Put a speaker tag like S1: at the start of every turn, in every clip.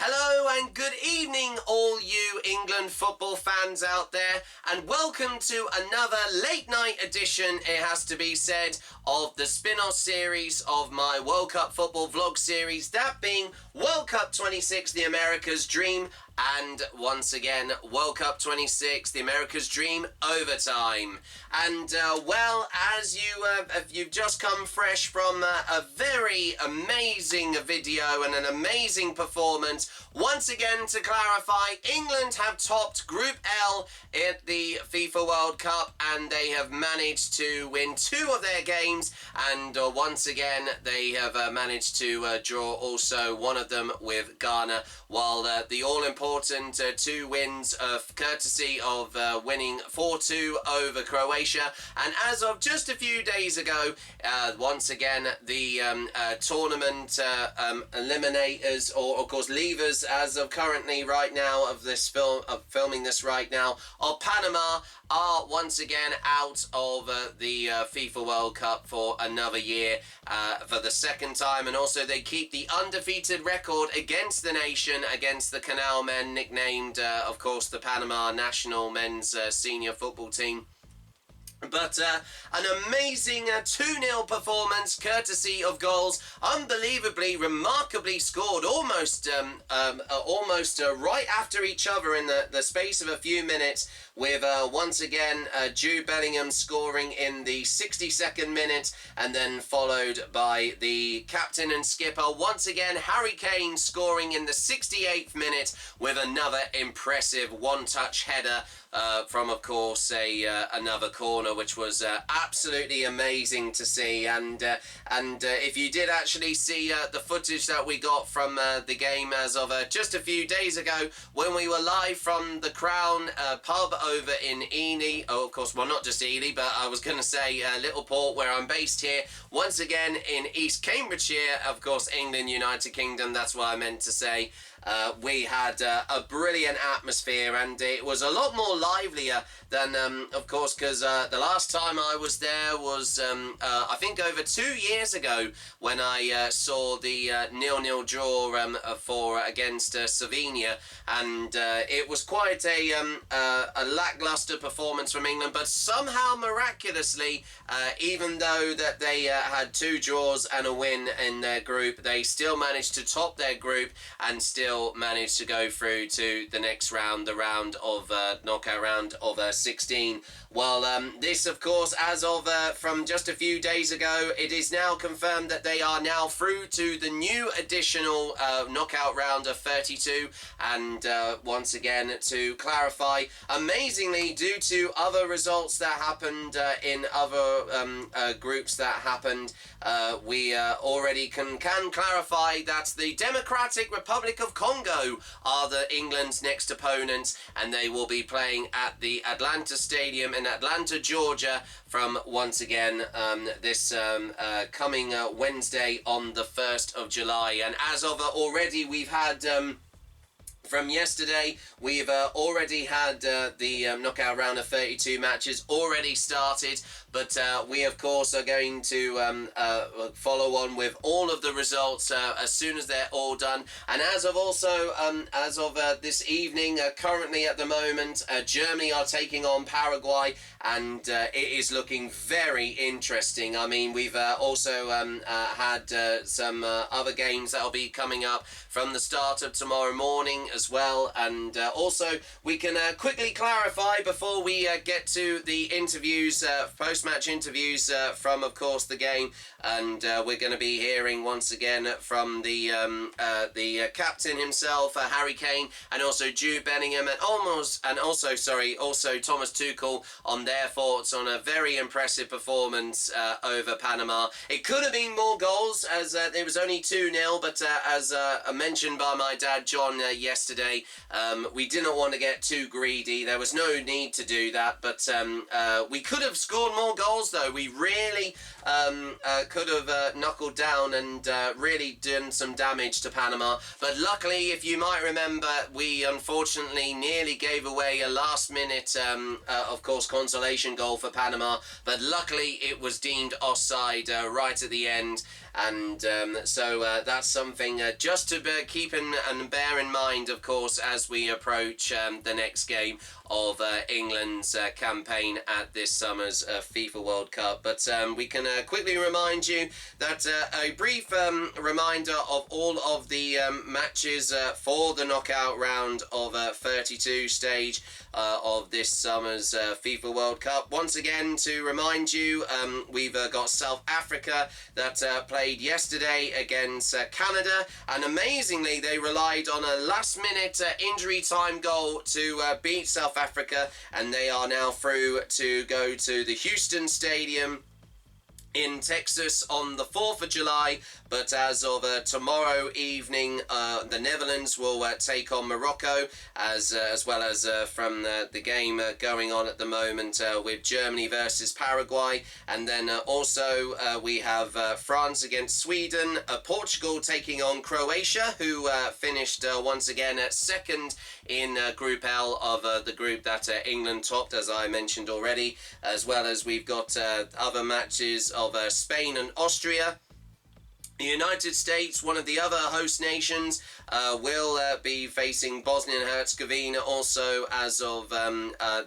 S1: Hello and good evening, all you England football fans out there, and welcome to another late night edition, it has to be said, of the spin-off series of my World Cup football vlog series, that being World Cup 26, the America's Dream, and once again, World Cup 26, the America's Dream Overtime. And, well, as you've just come fresh from a very amazing video and an amazing performance, once again, to clarify, England have topped Group L at the FIFA World Cup, and they have managed to win 2 of their games, and once again, they have managed to draw also one of them with Ghana, while the all-important 2 wins courtesy of winning 4-2 over Croatia. And as of just a few days ago, once again, the tournament eliminators, or of course leavers, as of currently right now of this filming this right now, of Panama, are once again out of the FIFA World Cup for another year, for the second time, and also they keep the undefeated record against the nation, against the Canal men, nicknamed of course the Panama national men's senior football team. But an amazing 2-0 performance, courtesy of goals, unbelievably, remarkably scored, almost right after each other in the space of a few minutes, with once again Jude Bellingham scoring in the 62nd minute, and then followed by the captain and skipper, once again Harry Kane, scoring in the 68th minute with another impressive one-touch header from, of course, another corner, which was absolutely amazing to see. And if you did actually see the footage that we got from the game as of just a few days ago, when we were live from the Crown pub over in Ely, oh, of course, well, not just Ely, but I was going to say Little Port, where I'm based here, once again in East Cambridgeshire, of course, England, United Kingdom, that's what I meant to say. We had a brilliant atmosphere, and it was a lot more livelier than, of course, because the last time I was there was, I think, over 2 years ago, when I saw the 0-0 draw against Slovenia, and it was quite a lackluster performance from England, but somehow, miraculously, even though that they had 2 draws and a win in their group, they still managed to top their group and still managed to go through to the next round, the round of knockout round of 16. Well, this, of course, as of from just a few days ago, it is now confirmed that they are now through to the new additional knockout round of 32. And once again, to clarify, amazingly, due to other results that happened in other groups that happened, we already can clarify that the Democratic Republic of Congo are England's next opponents, and they will be playing at the Atlanta Stadium in Atlanta, Georgia, from once again this coming Wednesday on the 1st of July. And as of already, we've had from yesterday, we've already had the knockout round of 32 matches already started, but we, of course, are going to follow on with all of the results as soon as they're all done. And as of also, as of this evening, currently at the moment, Germany are taking on Paraguay, and it is looking very interesting. I mean, we've also had some other games that will be coming up from the start of tomorrow morning as well. And also, we can quickly clarify before we get to the interviews, post-match interviews from, of course, the game. And we're going to be hearing once again from the captain himself, Harry Kane, and also Jude Bellingham, and also Thomas Tuchel, on their thoughts on a very impressive performance over Panama. It could have been more goals, as there was only 2-0, but as mentioned by my dad John yesterday, we didn't want to get too greedy. There was no need to do that, but we could have scored more goals, though. We really could have knuckled down and really done some damage to Panama. But luckily, if you might remember, we unfortunately nearly gave away a last-minute, of course, consolation goal for Panama. But luckily, it was deemed offside right at the end. And so that's something just to keep and bear in mind, of course, as we approach the next game of England's campaign at this summer's FIFA World Cup. But we can quickly remind you that a brief reminder of all of the matches for the knockout round of 32 stage of this summer's FIFA World Cup. Once again, to remind you, we've got South Africa that played yesterday against Canada, and amazingly they relied on a last-minute injury time goal to beat South Africa, and they are now through to go to the Houston Stadium in Texas on the 4th of July. But as of tomorrow evening, the Netherlands will take on Morocco, as well as from the game going on at the moment with Germany versus Paraguay. And then also we have France against Sweden, Portugal taking on Croatia, who finished once again at second in Group L of the group that England topped, as I mentioned already, as well as we've got other matches of Spain and Austria. The United States, one of the other host nations, will be facing Bosnia and Herzegovina also as of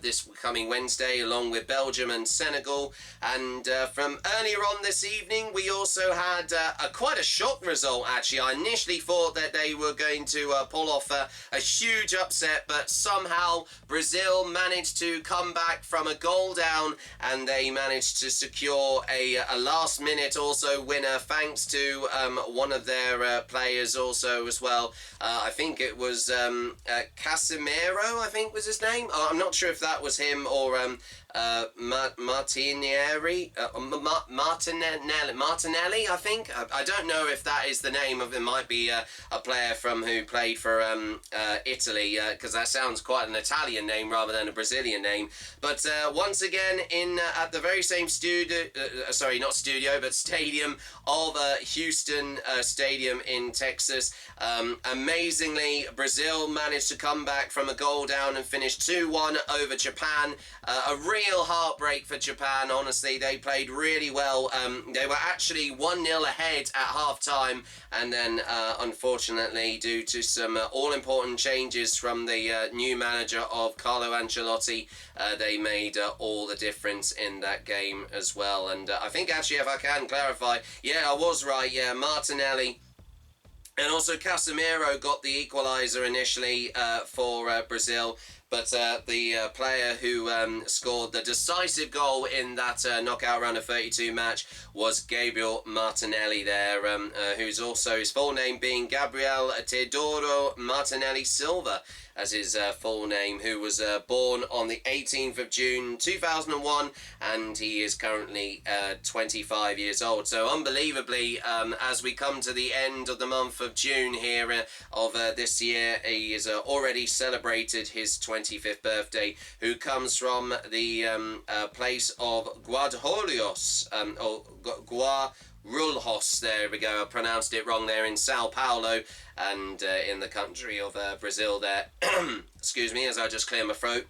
S1: this coming Wednesday, along with Belgium and Senegal. And from earlier on this evening, we also had quite a shock result, actually. I initially thought that they were going to pull off a huge upset, but somehow Brazil managed to come back from a goal down, and they managed to secure a last-minute also winner, thanks to one of their players also as well. I think it was Casemiro, I think was his name. I'm not sure if that was him or Martinelli, I think. I don't know if that is the name of it. Might be a player who played for Italy, because that sounds quite an Italian name rather than a Brazilian name. But once again, at the very same stadium of Houston Stadium in Texas. Amazingly, Brazil managed to come back from a goal down and finish 2-1 over Japan. A real heartbreak for Japan, honestly. They played really well. They were actually 1-0 ahead at half-time, and then unfortunately, due to some all-important changes from the new manager of Carlo Ancelotti, they made all the difference in that game as well. And I think, actually, if I can clarify, yeah, I was right. Yeah, Martinelli and also Casemiro got the equaliser initially for Brazil. But the player who scored the decisive goal in that knockout round of 32 match was Gabriel Martinelli there, who's also his full name being Gabriel Teodoro Martinelli Silva, as his full name, who was born on the 18th of June 2001, and he is currently 25 years old. So unbelievably, as we come to the end of the month of June here of this year, he has already celebrated his 25th birthday, who comes from the place of Guarulhos, or Guarulhos, there we go, I pronounced it wrong there, in Sao Paulo, and in the country of Brazil there. Excuse me as I just clear my throat.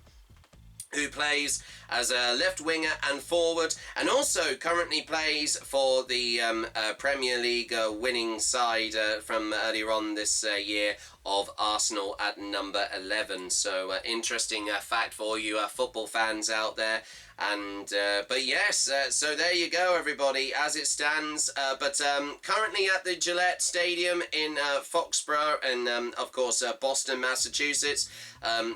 S1: Who plays as a left winger and forward, and also currently plays for the Premier League winning side from earlier on this year of Arsenal at number 11. So interesting fact for you football fans out there. And but yes, so there you go, everybody, as it stands. But currently at the Gillette Stadium in Foxborough, and of course Boston, Massachusetts,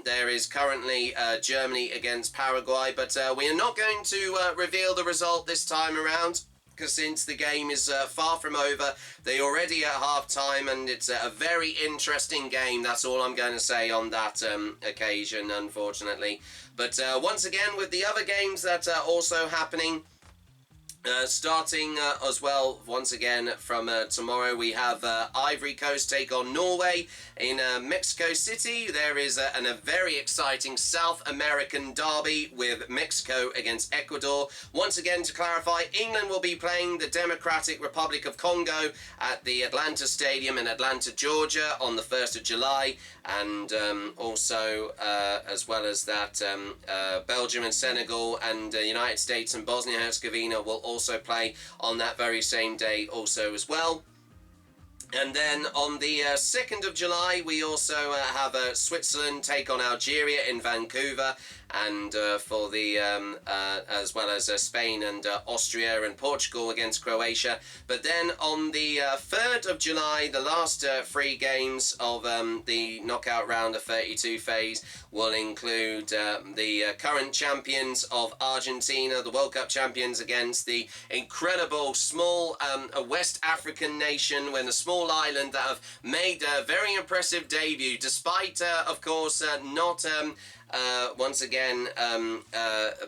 S1: there is currently Germany against Paraguay. But we are not going to reveal the result this time around, because since the game is far from over, they're already at half-time, and it's a very interesting game. That's all I'm going to say on that occasion, unfortunately. But once again, with the other games that are also happening, starting as well, once again, from tomorrow, we have Ivory Coast take on Norway in Mexico City. There is a very exciting South American derby with Mexico against Ecuador. Once again, to clarify, England will be playing the Democratic Republic of Congo at the Atlanta Stadium in Atlanta, Georgia on the 1st of July. And also, as well as that, Belgium and Senegal and United States and Bosnia and Herzegovina will also play on that very same day also as well. And then on the 2nd of July, we also have Switzerland take on Algeria in Vancouver, and for the as well as Spain and Austria and Portugal against Croatia. But then on the 3rd of July, the last 3 games of the knockout round of 32 phase will include the current champions of Argentina, the World Cup champions, against the incredible small West African nation, when a small island that have made a very impressive debut, despite, of course, not once again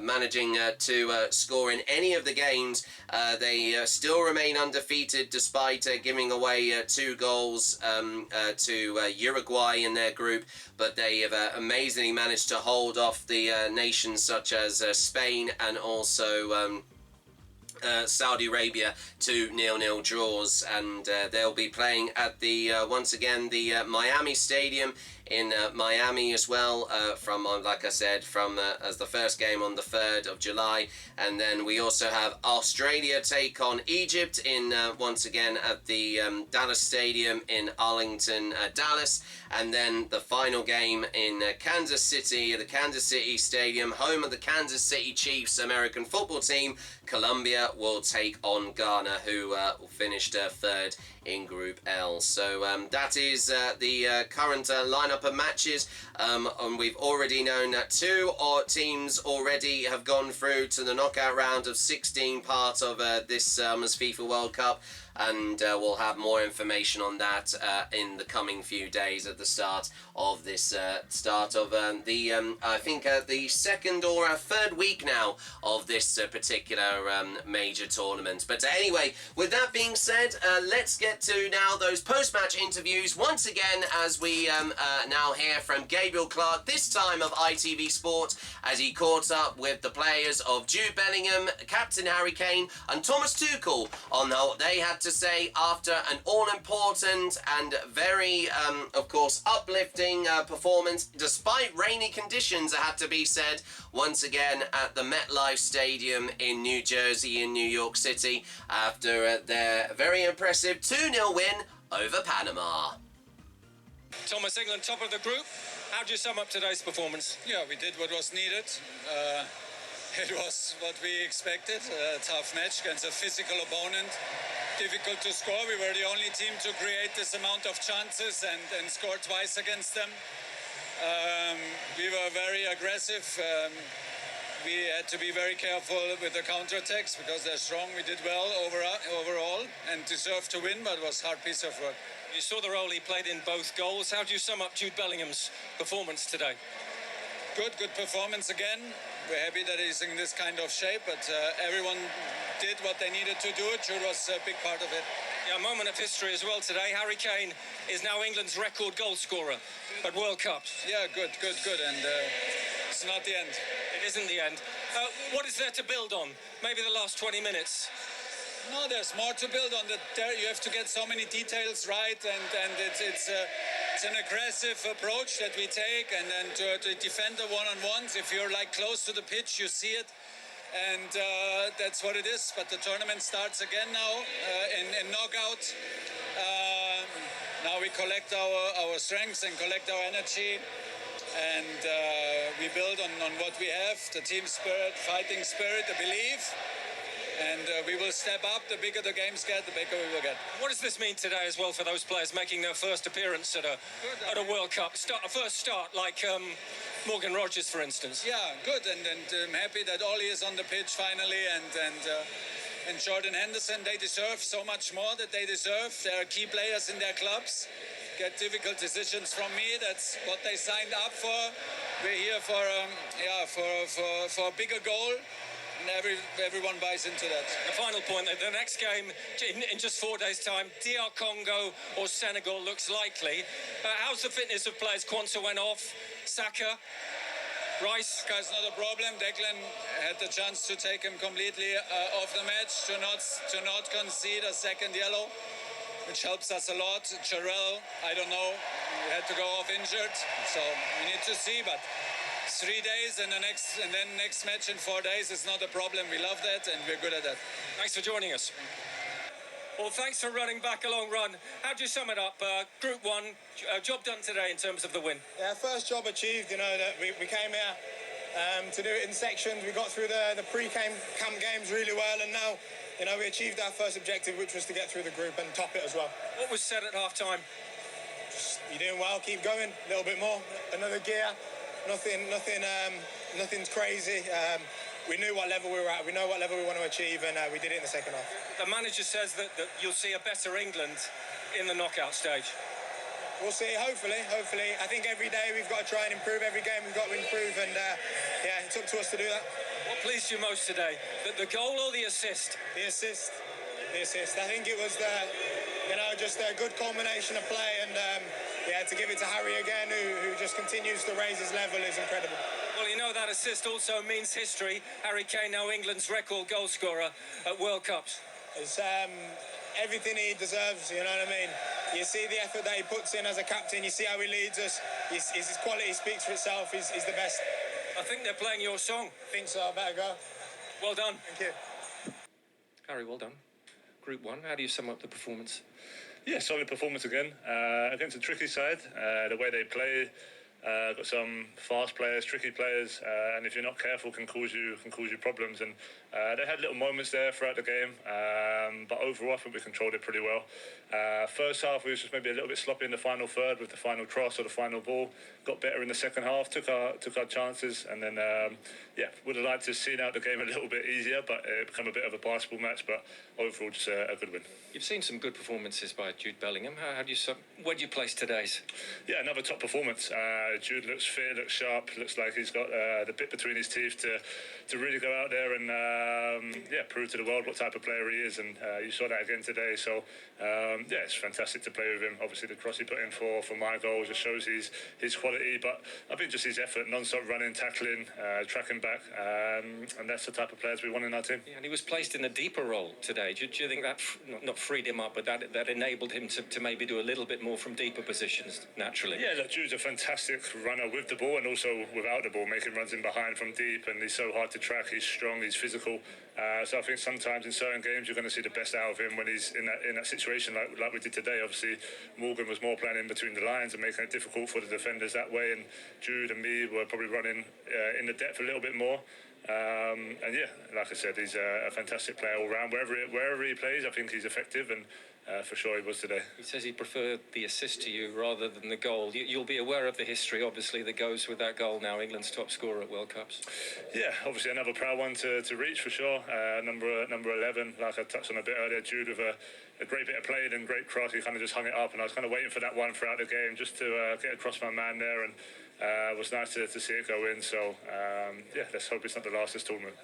S1: managing to score in any of the games. They still remain undefeated despite giving away 2 goals to Uruguay in their group, but they have amazingly managed to hold off the nations such as Spain and also Saudi Arabia to 0-0 draws, and they'll be playing at the once again the Miami Stadium in Miami as well, from like I said, from as the first game on the 3rd of July. And then we also have Australia take on Egypt in once again at the Dallas Stadium in Arlington, Dallas. And then the final game in Kansas City, the Kansas City Stadium, home of the Kansas City Chiefs American football team. Colombia will take on Ghana, who finished 3rd in Group L. So that is the current lineup of matches, and we've already known that 2 teams already have gone through to the knockout round of 16 part of this summer's FIFA World Cup, and we'll have more information on that in the coming few days at the start of this start of the I think the 2nd or 3rd week now of this particular major tournament. But anyway, with that being said, let's get to now those post-match interviews once again, as we now hear from Gabriel Clark, this time of ITV Sport, as he caught up with the players of Jude Bellingham, Captain Harry Kane and Thomas Tuchel on what they had to say after an all-important and very, of course, uplifting performance, despite rainy conditions, it had to be said, once again at the MetLife Stadium in New Jersey, in New York City, after their very impressive 2-0 win over Panama.
S2: Thomas, England top of the group. How do you sum up today's performance?
S3: Yeah, we did what was needed. It was what we expected, a tough match against a physical opponent. Difficult to score. We were the only team to create this amount of chances and score twice against them. We were very aggressive. We had to be very careful with the counterattacks because they're strong. We did well overall and deserved to win, but it was a hard piece of work.
S2: You saw the role he played in both goals. How do you sum up Jude Bellingham's performance today?
S3: Good performance again. We're happy that he's in this kind of shape, but everyone did what they needed to do. Jude was a big part of it.
S2: Yeah, a moment of history as well today. Harry Kane is now England's record goal scorer at World Cups.
S3: Yeah, good. And it's not the end.
S2: It isn't the end. What is there to build on? Maybe the last 20 minutes?
S3: No, there's more to build on. You have to get so many details right, and it's an aggressive approach that we take, and then to defend the one-on-ones. If you're like close to the pitch, you see it, and that's what it is. But the tournament starts again now in knockout. Now we collect our strengths and collect our energy, and we build on what we have: the team spirit, fighting spirit, the belief. And we will step up. The bigger the games get, the bigger we will get.
S2: What does this mean today as well for those players making their first appearance at a World Cup? A first start like Morgan Rogers, for instance.
S3: Yeah, good. And I'm happy that Ollie is on the pitch finally, and Jordan Henderson. They deserve so much more that they deserve. They are key players in their clubs. Get difficult decisions from me. That's what they signed up for. We're here for a bigger goal. And everyone buys into that.
S2: The final point, the next game in just 4 days' time, DR Congo or Senegal looks likely. How's the fitness of players? Kwanzaa went off, Saka, Rice?
S3: Saka's not a problem. Declan had the chance to take him completely off the match, to not concede a second yellow, which helps us a lot. Jarrell, I don't know, he had to go off injured, so we need to see, but 3 days and then next match in 4 days is not a problem. We love that and we're good at that.
S2: Thanks for joining us. Well, thanks for running back a long run. How do you sum it up? Group 1, job done today in terms of the win.
S4: Yeah, first job achieved. You know, that we came here to do it in sections. We got through the pre-camp games really well, and now, you know, we achieved our first objective, which was to get through the group and top it as well.
S2: What was said at half-time?
S4: You're doing well. Keep going. A little bit more. Another gear. Nothing's crazy. We knew what level we were at. We know what level we want to achieve, and we did it in the second half.
S2: The manager says that you'll see a better England in the knockout stage.
S4: We'll see. Hopefully. I think every day we've got to try and improve. Every game we've got to improve, and yeah, it's up to us to do that.
S2: What pleased you most today? The goal or the assist?
S4: The assist. I think it was just a good combination of play, and yeah, to give it to Harry again, who just continues to raise his level, is incredible.
S2: Well, you know that assist also means history. Harry Kane, now England's record goal scorer at World Cups.
S4: It's everything he deserves, you know what I mean? You see the effort that he puts in as a captain, you see how he leads us, his quality speaks for itself, he's the best.
S2: I think they're playing your song.
S4: I think so, I better go.
S2: Well done.
S4: Thank you.
S2: Harry, well done. Group 1, how do you sum up the performance?
S5: Yeah, solid performance again. Against a tricky side, the way they play, got some fast players, tricky players, and if you're not careful, can cause you problems. And they had little moments there throughout the game, but overall, I think we controlled it pretty well. First half, we was just maybe a little bit sloppy in the final third with the final cross or the final ball. Got better in the second half, took our chances, and then would have liked to have seen out the game a little bit easier, but it became a bit of a basketball match. But overall, just a good win.
S2: You've seen some good performances by Jude Bellingham. How do you where do you place today's?
S5: Yeah, another top performance. Jude looks fit, looks sharp, looks like he's got the bit between his teeth to really go out there and prove to the world what type of player he is. And you saw that again today. So it's fantastic to play with him. Obviously, the cross he put in for my goal just shows his quality. But I think just his effort, non-stop running, tackling, tracking back, and that's the type of players we want in our team.
S2: Yeah, and he was placed in a deeper role today. Do you think that not freed him up, but that enabled him to maybe do a little bit more from deeper positions naturally?
S5: Yeah, look, Jude's a fantastic runner with the ball and also without the ball, making runs in behind from deep, and he's so hard to track. He's strong, he's physical. So I think sometimes in certain games you're going to see the best out of him when he's in that situation like we did today. Obviously, Morgan was more playing in between the lines and making it difficult for the defenders that way, and Jude and me were probably running in the depth a little bit more. And yeah, like I said, he's a fantastic player all round. Wherever he plays, I think he's effective, and for sure he was today.
S2: He says he preferred the assist to you rather than the goal. You'll be aware of the history, obviously, that goes with that goal now, England's top scorer at World Cups.
S5: Yeah, obviously another proud one to reach for sure. Number 11, like I touched on a bit earlier, Jude with a great bit of play and great cross. He kind of just hung it up, and I was kind of waiting for that one throughout the game just to get across my man there, and it was nice to see it go in. So let's hope it's not the last this tournament.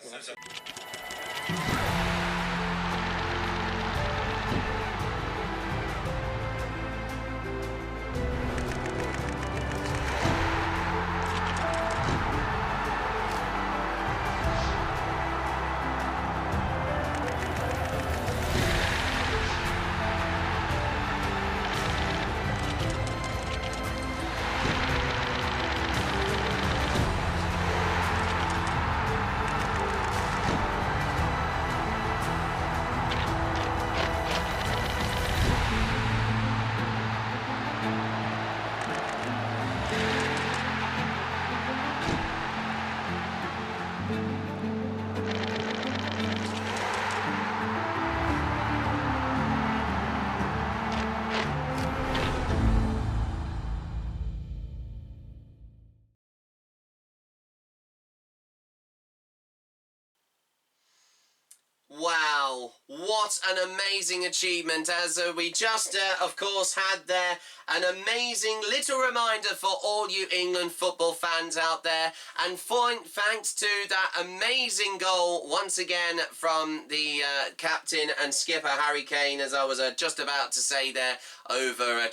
S1: Wow, what an amazing achievement, as we just, of course, had there an amazing little reminder for all you England football fans out there, and thanks to that amazing goal once again from the captain and skipper Harry Kane, as I was just about to say there,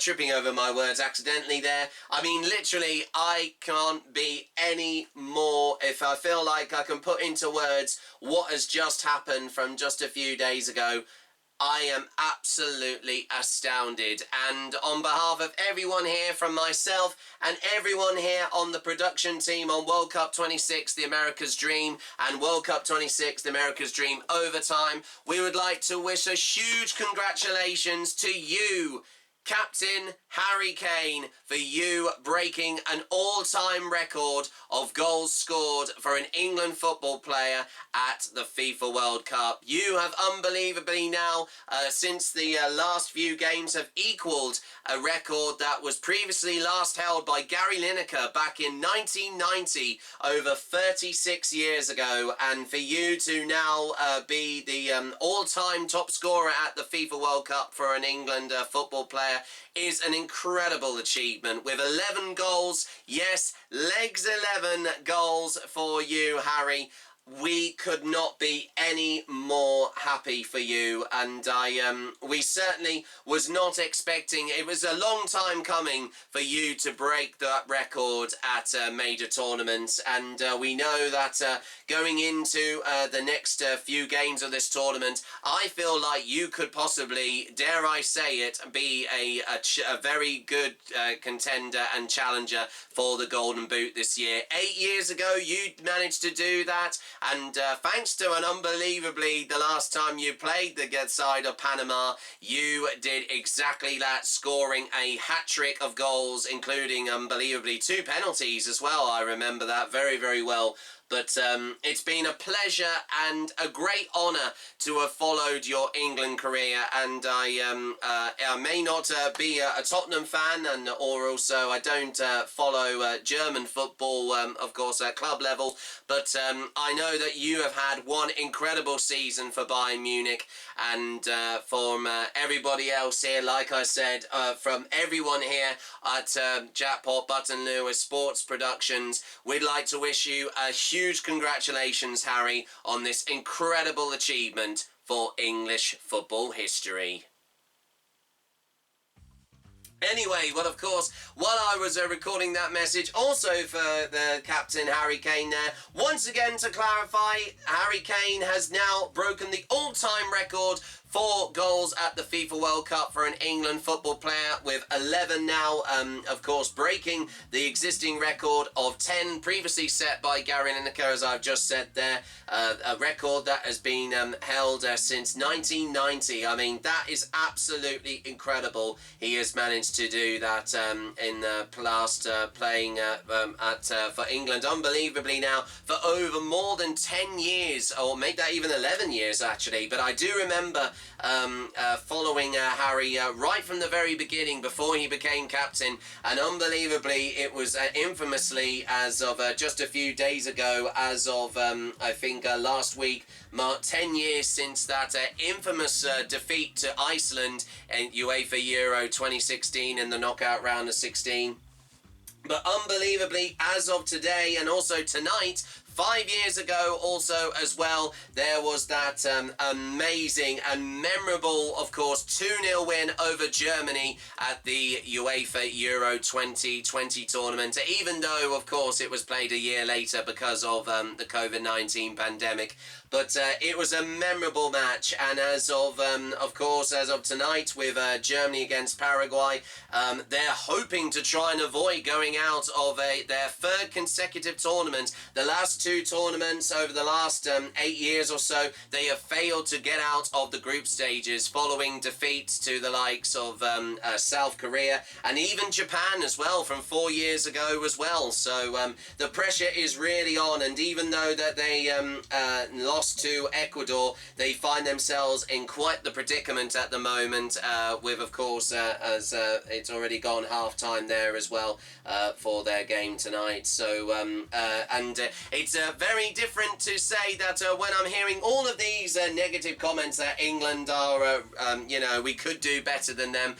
S1: tripping over my words accidentally there. I mean, literally, I can't be any more, if I feel like I can put into words what has just happened from just a few days ago. I am absolutely astounded, and on behalf of everyone here, from myself and everyone here on the production team on World Cup 26, the America's Dream, and World Cup 26, the America's Dream Overtime, we would like to wish a huge congratulations to you, Captain Harry Kane, for you breaking an all-time record of goals scored for an England football player at the FIFA World Cup. You have unbelievably now, since the last few games, have equalled a record that was previously last held by Gary Lineker back in 1990, over 36 years ago. And for you to now be the all-time top scorer at the FIFA World Cup for an England football player is an incredible achievement with 11 goals. Yes, legs 11 goals for you, Harry. We could not be any more happy for you, and we certainly was not expecting. It was a long time coming for you to break that record at major tournaments, and we know that going into the next few games of this tournament, I feel like you could possibly, dare I say it, be a very good contender and challenger for the Golden Boot this year. 8 years ago, you managed to do that. And thanks to an unbelievably, the last time you played the side of Panama, you did exactly that, scoring a hat-trick of goals, including unbelievably 2 penalties as well. I remember that very, very well. But it's been a pleasure and a great honour to have followed your England career, and I may not be a Tottenham fan, and or also I don't follow German football, of course, at club level, but I know that you have had one incredible season for Bayern Munich, and from everybody else here, like I said, from everyone here at JackpotButtonLewis Sports Productions, we'd like to wish you a huge congratulations, Harry, on this incredible achievement for English football history. Anyway, well, of course, while I was recording that message, also for the captain, Harry Kane there, once again to clarify, Harry Kane has now broken the all-time record for goals at the FIFA World Cup for an England football player, with 11 now, of course, breaking the existing record of 10 previously set by Gary Lineker, as I've just said there, a record that has been held since 1990. I mean, that is absolutely incredible. He has managed to do that in the last playing for England, unbelievably now, for over more than 10 years, or make that even 11 years actually. But I do remember following Harry right from the very beginning, before he became captain, and unbelievably it was infamously, as of just a few days ago, as of I think last week, marked 10 years since that infamous defeat to Iceland in UEFA Euro 2016 in the knockout round of 16. But unbelievably, as of today, and also tonight, 5 years ago also as well, there was that amazing and memorable, of course, 2-0 win over Germany at the UEFA Euro 2020 tournament, even though, of course, it was played a year later because of the COVID-19 pandemic. But it was a memorable match, and as of course, as of tonight with Germany against Paraguay, they're hoping to try and avoid going out of their third consecutive tournament. The last 2 tournaments over the last 8 years or so, they have failed to get out of the group stages, following defeats to the likes of South Korea and even Japan as well from 4 years ago as well. So the pressure is really on, and even though that they lost to Ecuador, they find themselves in quite the predicament at the moment, with, of course, as it's already gone half-time there as well for their game tonight. So, and it's very different to say that when I'm hearing all of these negative comments that England are, you know, we could do better than them.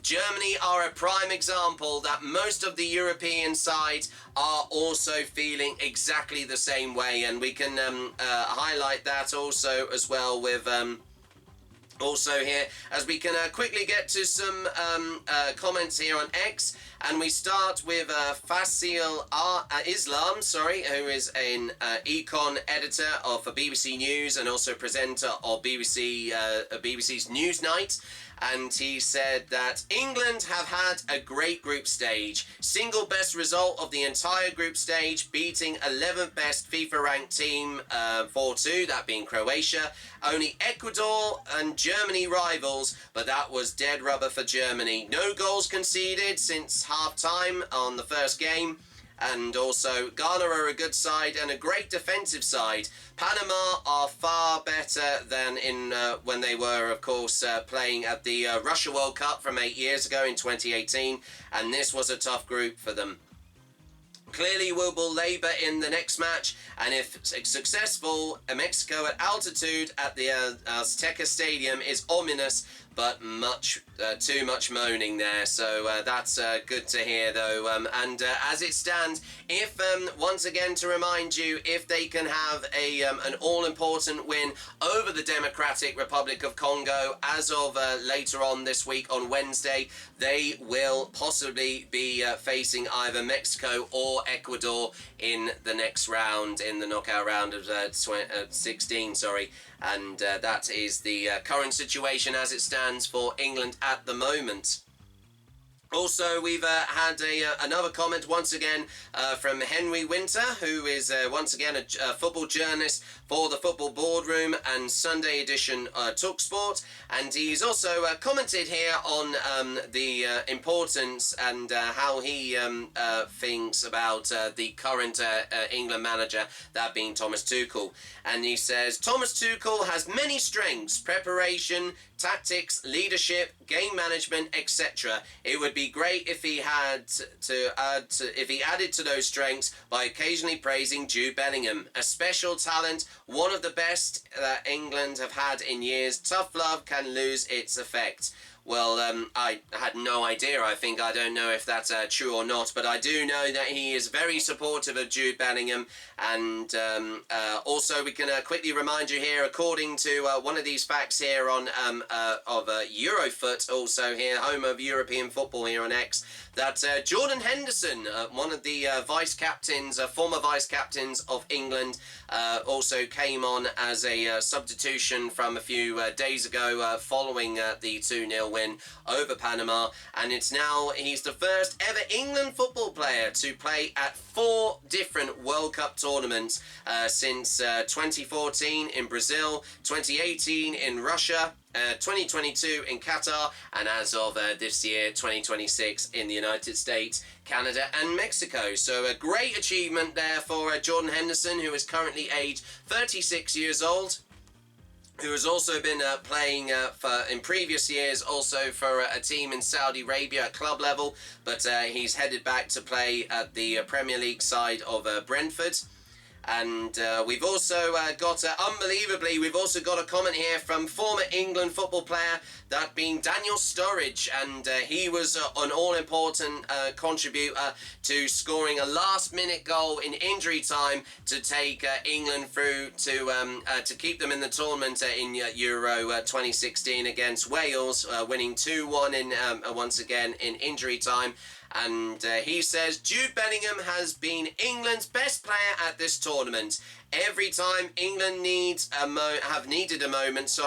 S1: Germany are a prime example that most of the European sides are also feeling exactly the same way, and we can highlight that also as well with also here, as we can quickly get to some comments here on X. And we start with Fasil Islam, who is an econ editor for BBC News and also presenter of BBC's Newsnight. And he said that England have had a great group stage. Single best result of the entire group stage, beating 11th best FIFA ranked team 4-2, that being Croatia. Only Ecuador and Germany rivals, but that was dead rubber for Germany. No goals conceded since half-time on the first game. And also, Ghana are a good side and a great defensive side. Panama are far better than in when they were, of course, playing at the Russia World Cup from 8 years ago in 2018. And this was a tough group for them. Clearly, we will labour in the next match, and if successful, Mexico at altitude at the Azteca Stadium is ominous, but too much moaning there. So that's good to hear, though. And as it stands, if once again to remind you, if they can have an all-important win over the Democratic Republic of Congo as of later on this week on Wednesday, they will possibly be facing either Mexico or Ecuador in the next round, in the knockout round of 16. And that is the current situation as it stands for England at the moment. Also, we've had another comment once again from Henry Winter, who is once again a football journalist for the Football Boardroom and Sunday edition TalkSport. And he's also commented here on the importance and how he thinks about the current England manager, that being Thomas Tuchel. And he says, Thomas Tuchel has many strengths: preparation, tactics, leadership, game management, etc. It would be great if he added to those strengths by occasionally praising Jude Bellingham, a special talent, one of the best that England have had in years. Tough love can lose its effect. Well, I had no idea. I don't know if that's true or not, but I do know that he is very supportive of Jude Bellingham. And also, we can quickly remind you here, according to one of these facts here on of Eurofoot, also here, home of European football here on X, that Jordan Henderson, one of the former vice captains of England, also came on as a substitution from a few days ago following the 2-0 win over Panama. And he's the first ever England football player to play at 4 different World Cup tournaments since 2014 in Brazil, 2018 in Russia, 2022 in Qatar, and as of this year, 2026 in the United States, Canada and Mexico. So a great achievement there for Jordan Henderson, who is currently aged 36 years old, who has also been playing in previous years also for a team in Saudi Arabia at club level, but he's headed back to play at the Premier League side of Brentford. And we've also got, unbelievably, we've also got a comment here from former England football player, that being Daniel Sturridge. And he was an all-important contributor to scoring a last-minute goal in injury time to take England through to keep them in the tournament in Euro 2016 against Wales, winning 2-1 once again in injury time. And he says, Jude Bellingham has been England's best player at this tournament. Every time England have needed a moment,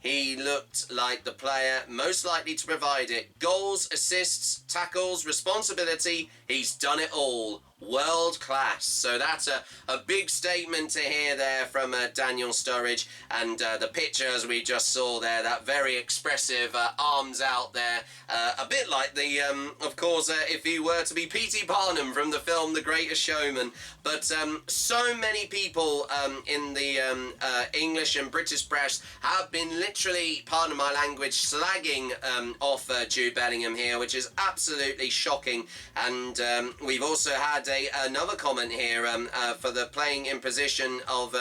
S1: he looked like the player most likely to provide it. Goals, assists, tackles, responsibility, he's done it all. World class. So that's a big statement to hear there from Daniel Sturridge. And the picture, as we just saw there, that very expressive arms out there, a bit like the of course if he were to be P.T. Barnum from the film The Greatest Showman. But so many people in the English and British press have been literally, pardon my language, slagging off Jude Bellingham here, which is absolutely shocking. And we've also had another comment here for the playing in position of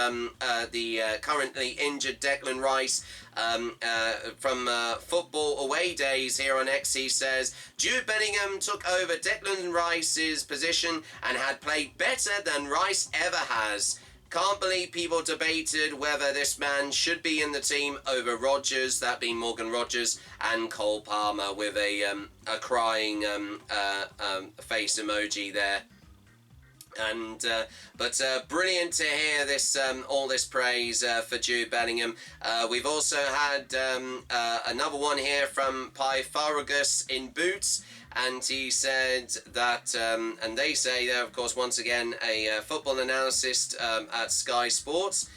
S1: the currently injured Declan Rice from Football Away Days here on X. He says, Jude Bellingham took over Declan Rice's position and had played better than Rice ever has. Can't believe people debated whether this man should be in the team over Rodgers, that being Morgan Rodgers, and Cole Palmer with a crying face emoji there. And but brilliant to hear this all this praise for Jude Bellingham. We've also had another one here from Pythagoras in Boots, and he said that and they say they're of course once again a football analyst at Sky Sports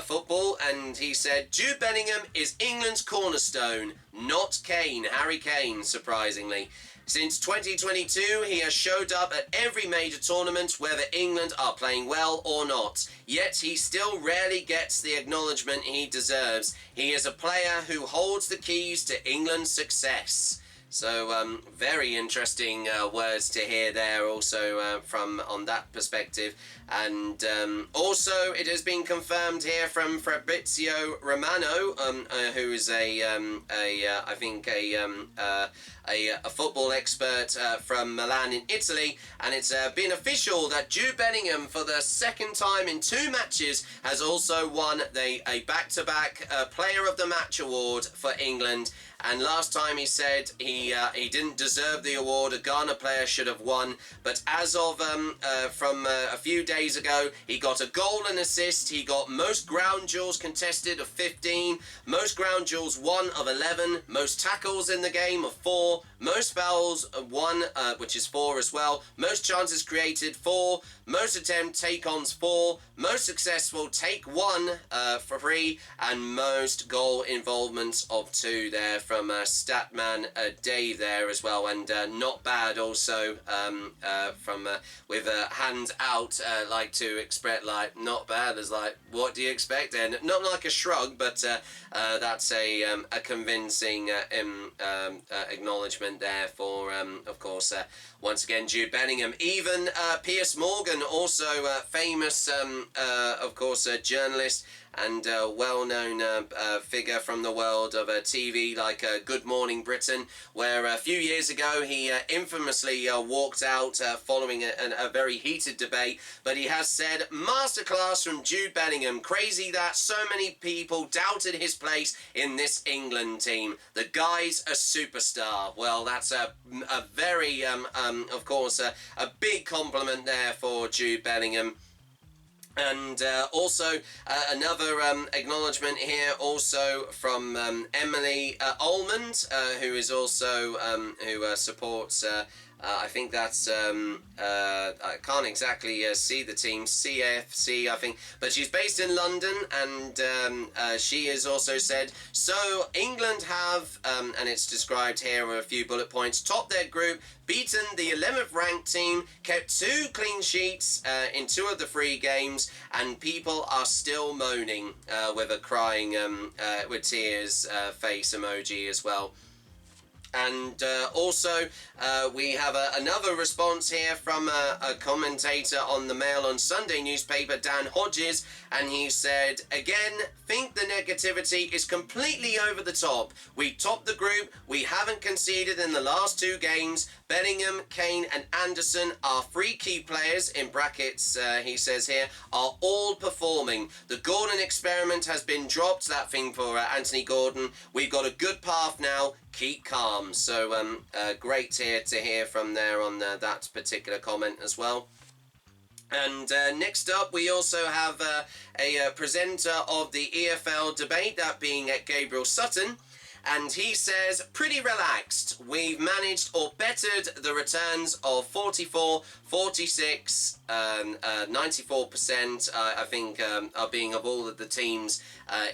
S1: football, and he said Jude Bellingham is England's cornerstone, not Kane, Harry Kane, surprisingly. Since 2022, he has showed up at every major tournament, whether England are playing well or not. Yet he still rarely gets the acknowledgement he deserves. He is a player who holds the keys to England's success. So very interesting words to hear there also from on that perspective. And also it has been confirmed here from Fabrizio Romano, who is I think a football expert from Milan in Italy, and it's been official that Jude Bellingham for the second time in 2 matches has also won a back-to-back Player of the Match award for England. And last time he said he didn't deserve the award, a Ghana player should have won. But as of from a few days ago, he got a goal and assist. He got most ground duels contested of 15, most ground duels 1 of 11, most tackles in the game of 4, most fouls 1, which is 4 as well, most chances created 4, most attempt take-ons 4, most successful take 1 for 3, and most goal involvements of 2 there from Statman Dave there as well. And not bad also from with a hand out, like to express like not bad as like what do you expect then, not like a shrug, but that's a convincing acknowledgement there for of course once again Jude Bellingham. Even Piers Morgan, also famous of course journalist and well-known figure from the world of TV like Good Morning Britain, where a few years ago he infamously walked out following a very heated debate, but he has said, masterclass from Jude Bellingham, crazy that so many people doubted his place in this England team. The guy's a superstar. Well, that's a very, of course, a big compliment there for Jude Bellingham. And also another acknowledgement here also from Emily Almond, who is also who supports I think that's I can't exactly see the team, CFC I think, but she's based in London, and she has also said, so England have and it's described here with a few bullet points, topped their group, beaten the 11th ranked team, kept 2 clean sheets in 2 of the 3 games, and people are still moaning with a crying with tears face emoji as well. And also we have another response here from a commentator on the Mail on Sunday newspaper, Dan Hodges, and he said, again, think the negativity is completely over the top. We topped the group, we haven't conceded in the last 2 games. Bellingham, Kane and Anderson, our 3 key players, in brackets he says here, are all performing. The Gordon experiment has been dropped, that thing for Anthony Gordon. We've got a good path now, keep calm. So great here to hear from there on that particular comment as well. And next up, we also have a presenter of the EFL debate, that being Gabriel Sutton. And he says, pretty relaxed. We've managed or bettered the returns of 44, 46, 94%, I think, are being of all of the teams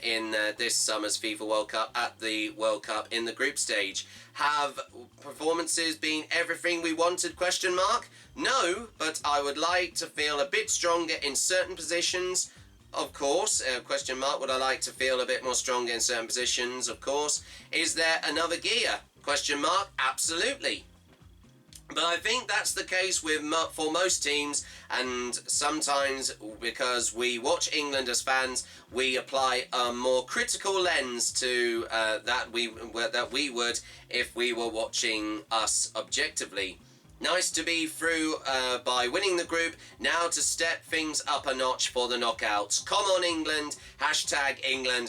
S1: in this summer's FIFA World Cup at the World Cup in the group stage. Have performances been everything we wanted, question mark? No, but I would like to feel a bit stronger in certain positions. Of course, question mark, would I like to feel a bit more stronger in certain positions? Of course. Is there another gear? Question mark, absolutely. But I think that's the case with for most teams, and sometimes because we watch England as fans, we apply a more critical lens to that we would if we were watching us objectively. Nice to be through by winning the group. Now to step things up a notch for the knockouts. Come on, England. England.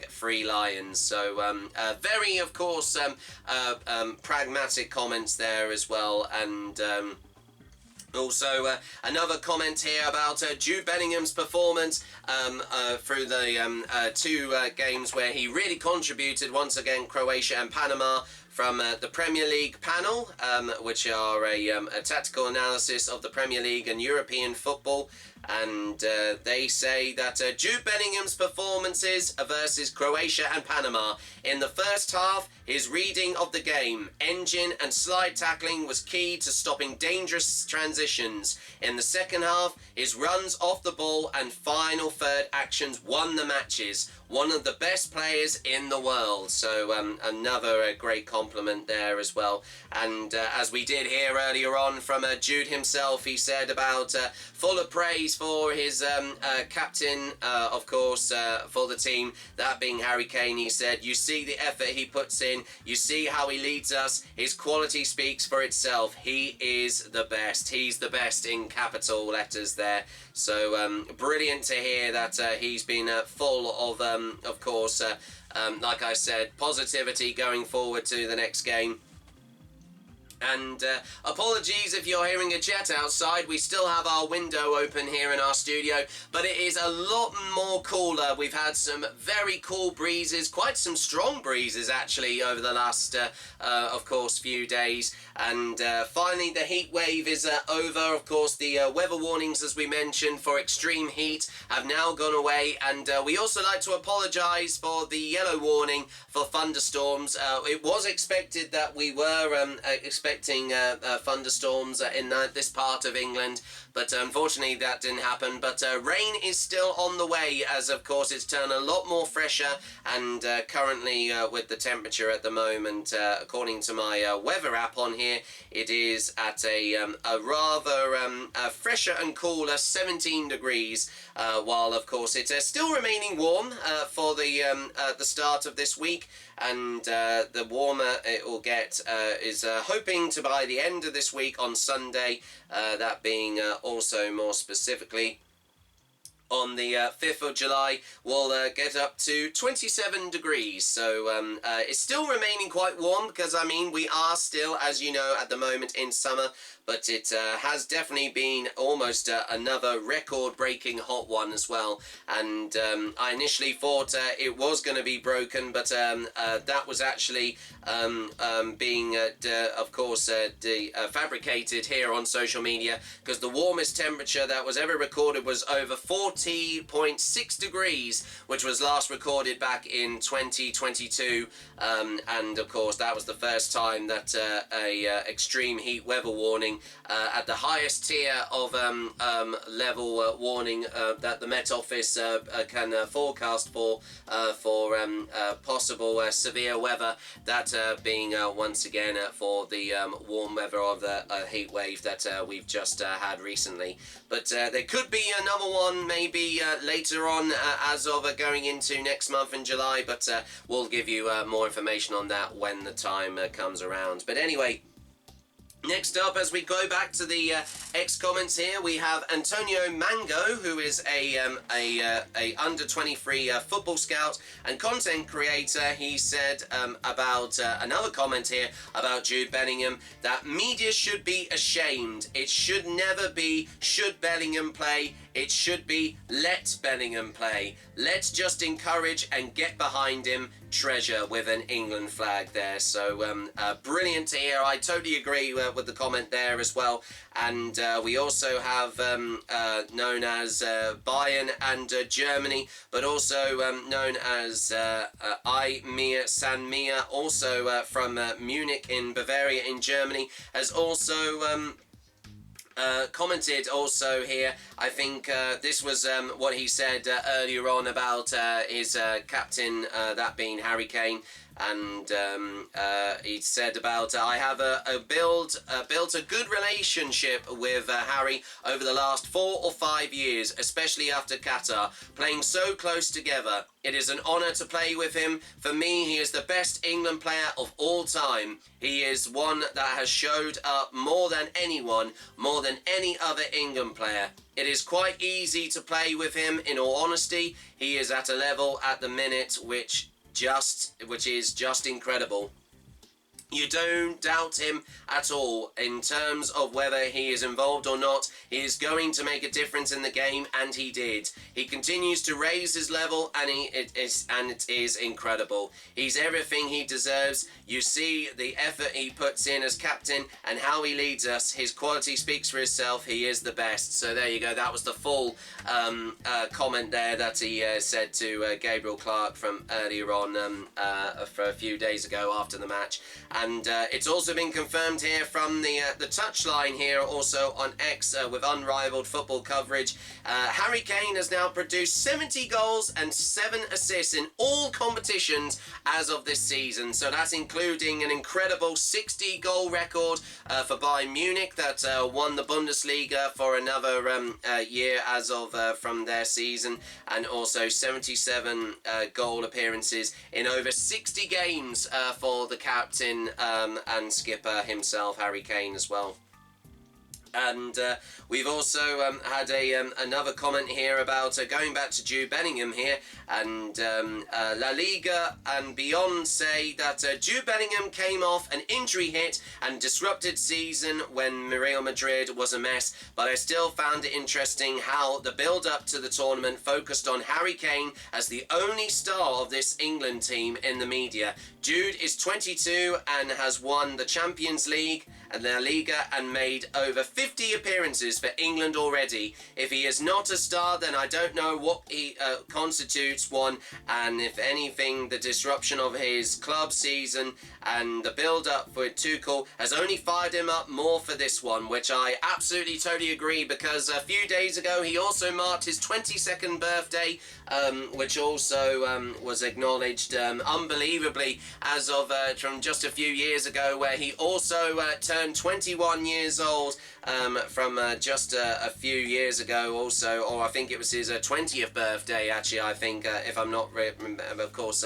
S1: Free Lions. So very, of course, pragmatic comments there as well. And also, another comment here about Jude Bellingham's performance through the two games where he really contributed. Once again, Croatia and Panama from the Premier League panel, which are a tactical analysis of the Premier League and European football. And they say that Jude Bellingham's performances versus Croatia and Panama in the first half, his reading of the game, engine and slide tackling was key to stopping dangerous transitions. In the second half, his runs off the ball and final third actions won the matches. One of the best players in the world. So another great compliment there as well. And as we did hear earlier on from Jude himself, he said about full of praise for his captain, of course, for the team, that being Harry Kane. He said, you see the effort he puts in, you see how he leads us, his quality speaks for itself. He is the best. He's the best in capital letters there. So brilliant to hear that he's been full of course, like I said, positivity going forward to the next game. And apologies if you're hearing a jet outside. We still have our window open here in our studio, but it is a lot more cooler. We've had some very cool breezes, quite some strong breezes actually over the last, of course, few days. And finally, the heat wave is over. Of course, the weather warnings, as we mentioned, for extreme heat have now gone away. And we also like to apologise for the yellow warning for thunderstorms. It was expected that we were expecting thunderstorms in this part of England, but unfortunately that didn't happen. But rain is still on the way, as of course it's turned a lot more fresher, and currently with the temperature at the moment, according to my weather app on here, it is at a rather fresher and cooler 17 degrees, while of course it's still remaining warm for the start of this week. And the warmer it will get is hoping to by the end of this week on Sunday, that being also more specifically on the 5th of July, we'll get up to 27 degrees. So it's still remaining quite warm because, I mean, we are still, as you know, at the moment in summer. But it has definitely been almost another record-breaking hot one as well. And I initially thought it was going to be broken, but that was actually being, of course, fabricated here on social media, because the warmest temperature that was ever recorded was over 40.6 degrees, which was last recorded back in 2022. And, of course, that was the first time that a extreme heat weather warning at the highest tier of level warning that the Met Office can forecast for possible severe weather, that being once again for the warm weather of the heat wave that we've just had recently. But there could be another one maybe later on as of going into next month in July, but we'll give you more information on that when the time comes around. But anyway, next up, as we go back to the X comments here, we have Antonio Mango, who is a under-23 football scout and content creator. He said about another comment here about Jude Bellingham, that media should be ashamed. It should never be, should Bellingham play? It should be, let Bellingham play. Let's just encourage and get behind him. Treasure, with an England flag there. So brilliant to hear. I totally agree with the comment there as well. And we also have known as Bayern and Germany, but also known as Mia San Mia, also from Munich in Bavaria in Germany, has also commented also here. I think this was what he said earlier on about his captain, that being Harry Kane. and he said about I have built a good relationship with Harry over the last 4 or 5 years, especially after Qatar, playing so close together. It is an honour to play with him. For me, he is the best England player of all time. He is one that has showed up more than anyone, more than any other England player. It is quite easy to play with him, in all honesty. He is at a level at the minute which is just incredible. You don't doubt him at all in terms of whether he is involved or not. He is going to make a difference in the game, and he did. He continues to raise his level, and it is incredible. He's everything he deserves. You see the effort he puts in as captain and how he leads us. His quality speaks for itself. He is the best. So there you go. That was the full comment there that he said to Gabriel Clark from earlier on for a few days ago after the match. And it's also been confirmed here from the touchline here, also on X with unrivaled football coverage. Harry Kane has now produced 70 goals and 7 assists in all competitions as of this season. So that's including an incredible 60-goal record for Bayern Munich that won the Bundesliga for another year as of from their season, and also 77 goal appearances in over 60 games for the captain and skipper himself, Harry Kane, as well. And we've also had another comment here about going back to Jude Bellingham here, and La Liga and beyond say that Jude Bellingham came off an injury hit and disrupted season when Real Madrid was a mess, but I still found it interesting how the build-up to the tournament focused on Harry Kane as the only star of this England team in the media. Jude is 22 and has won the Champions League and La Liga and made over 50 appearances for England already. If he is not a star, then I don't know what he constitutes one, and if anything, the disruption of his club season and the build-up for Tuchel has only fired him up more for this one, which I absolutely totally agree, because a few days ago he also marked his 22nd birthday, which also was acknowledged unbelievably as of from just a few years ago, where he also turned 21 years old from just a few years ago also, or I think it was his 20th birthday actually, I think, if I'm not of course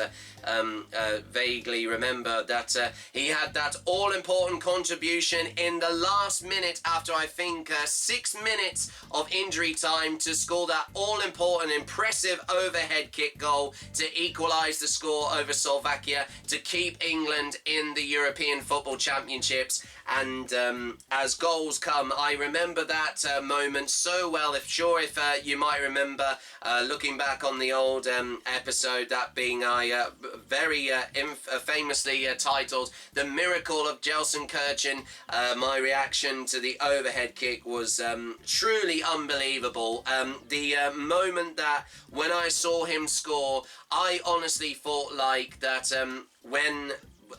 S1: vaguely remember that he had that all-important contribution in the last minute after I think 6 minutes of injury time to score that all-important impressive overhead kick goal to equalise the score over Slovakia to keep England in the European Football Championships. And as goals come, I remember that moment so well. If you might remember looking back on the old episode, that being very famously titled "The Miracle of Gelsenkirchen." My reaction to the overhead kick was truly unbelievable. The moment that when I saw him score, I honestly thought like that when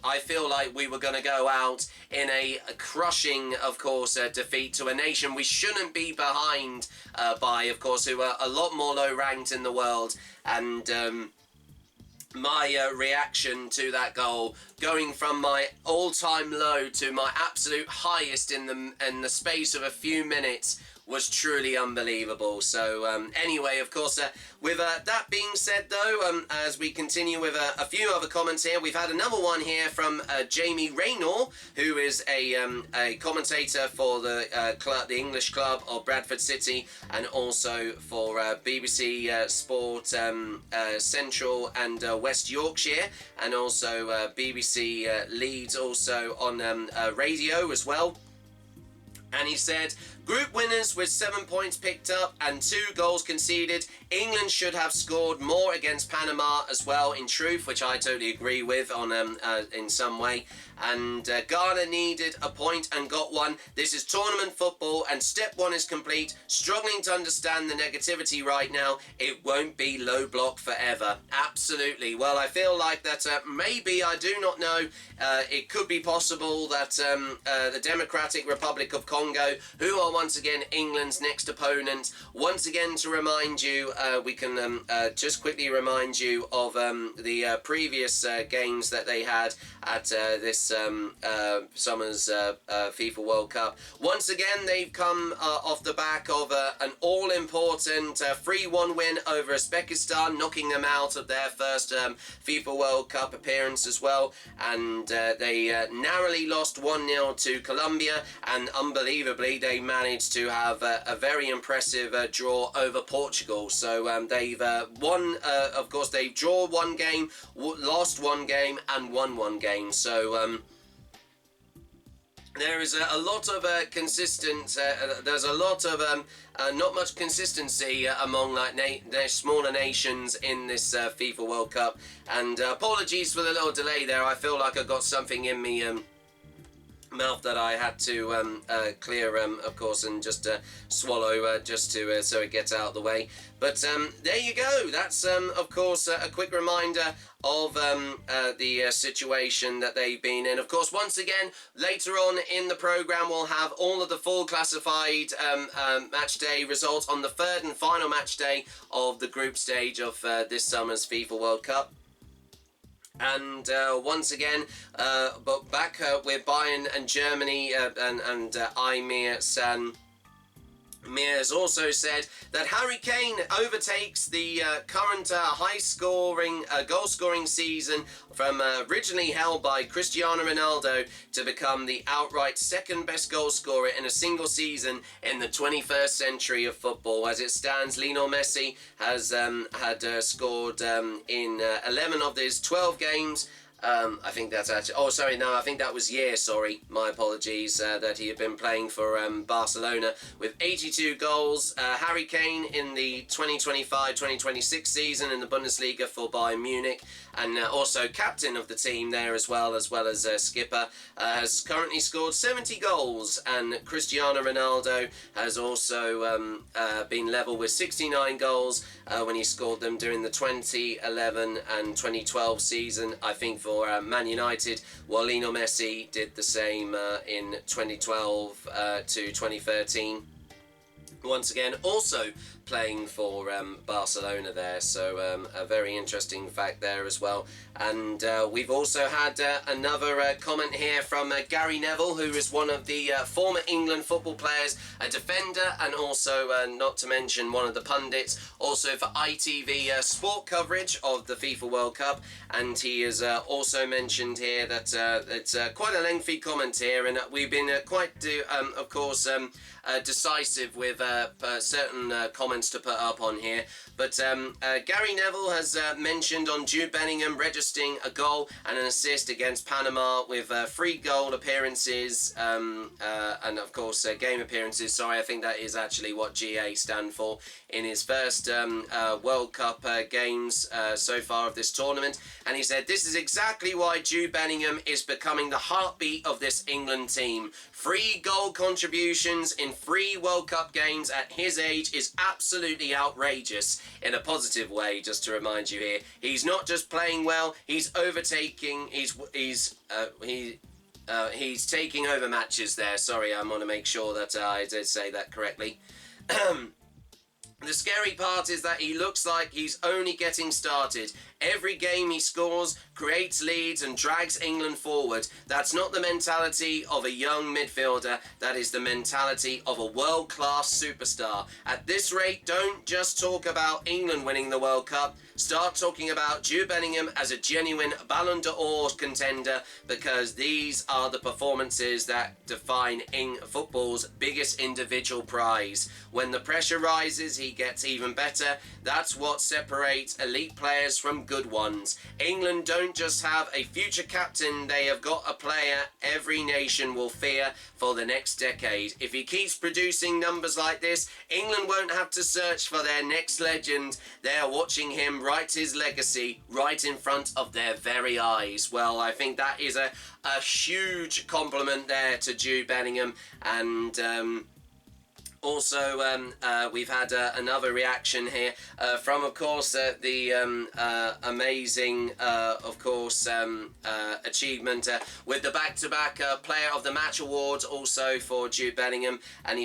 S1: I feel like we were going to go out in a crushing, of course, defeat to a nation we shouldn't be behind by, of course, who are a lot more low-ranked in the world. And my reaction to that goal, going from my all-time low to my absolute highest in the space of a few minutes, was truly unbelievable. So anyway, of course, with that being said though, as we continue with a few other comments here, we've had another one here from Jamie Raynor, who is a commentator for the English club of Bradford City, and also for BBC Sport Central and West Yorkshire, and also BBC Leeds also on radio as well. And he said, group winners with 7 points picked up and 2 goals conceded. England should have scored more against Panama as well, in truth, which I totally agree with on in some way. And Ghana needed a point and got one. This is tournament football and step 1 is complete. Struggling to understand the negativity right now. It won't be low block forever. Absolutely. Well, I feel like that maybe, I do not know, it could be possible that the Democratic Republic of Congo Congo, who are once again England's next opponent. Once again, to remind you, we can just quickly remind you of the previous games that they had at this summer's FIFA World Cup. Once again, they've come off the back of an all-important 3-1 win over Uzbekistan, knocking them out of their first FIFA World Cup appearance as well, and they narrowly lost 1-0 to Colombia, and unbelievably they managed to have a very impressive draw over Portugal. So they've won, of course they've drawn one game, lost one game and won one game. So there is a lot of there's a lot of not much consistency among like smaller nations in this FIFA World Cup. And apologies for the little delay there. I feel like I got something in me mouth that I had to clear, of course, and just swallow just to so it gets out of the way. But there you go. That's of course a quick reminder of the situation that they've been in. Of course, once again, later on in the program, we'll have all of the full classified match day results on the third and final match day of the group stage of this summer's FIFA World Cup. And once again, but back with Bayern and Germany, and Aymir San Mir has also said that Harry Kane overtakes the current high-scoring goal-scoring season from originally held by Cristiano Ronaldo to become the outright second-best goal scorer in a single season in the 21st century of football. As it stands, Lionel Messi has had scored in 11 of his 12 games. I think that's actually... Oh, sorry, no, I think that was sorry. My apologies, that he had been playing for Barcelona with 82 goals. Harry Kane in the 2025-2026 season in the Bundesliga for Bayern Munich, and also captain of the team there as well as skipper, has currently scored 70 goals. And Cristiano Ronaldo has also been level with 69 goals when he scored them during the 2011 and 2012 season, I think, for Man United, while Lionel Messi did the same in 2012 to 2013. Once again, also playing for Barcelona there, so a very interesting fact there as well. And we've also had another comment here from Gary Neville, who is one of the former England football players, a defender, and also, not to mention, one of the pundits, also for ITV sport coverage of the FIFA World Cup. And he has also mentioned here that it's quite a lengthy comment here, and we've been quite, of course, decisive with certain comments to put up on here. But Gary Neville has mentioned on Jude Bellingham registering a goal and an assist against Panama with 3 goal appearances and of course game appearances. Sorry, I think that is actually what GA stand for, in his first World Cup games so far of this tournament. And he said, "This is exactly why Jude Bellingham is becoming the heartbeat of this England team. 3 goal contributions in 3 World Cup games at his age is absolutely outrageous," in a positive way, just to remind you here. He's not just playing well, he's overtaking, he's taking over matches there. Sorry, I want to make sure that I did say that correctly. The scary part is that he looks like he's only getting started. Every game he scores, creates leads and drags England forward. That's not the mentality of a young midfielder. That is the mentality of a world-class superstar. At this rate, don't just talk about England winning the World Cup. Start talking about Jude Bellingham as a genuine Ballon d'Or contender, because these are the performances that define football's biggest individual prize. When the pressure rises, he gets even better. That's what separates elite players from good ones. England don't just have a future captain, they have got a player every nation will fear for the next decade. If he keeps producing numbers like this, England won't have to search for their next legend. They are watching him write his legacy right in front of their very eyes. Well, I think that is a huge compliment there to Jude Bellingham, and Also, we've had another reaction here from, of course, the amazing, of course, achievement with the back-to-back Player of the Match awards, also for Jude Bellingham. And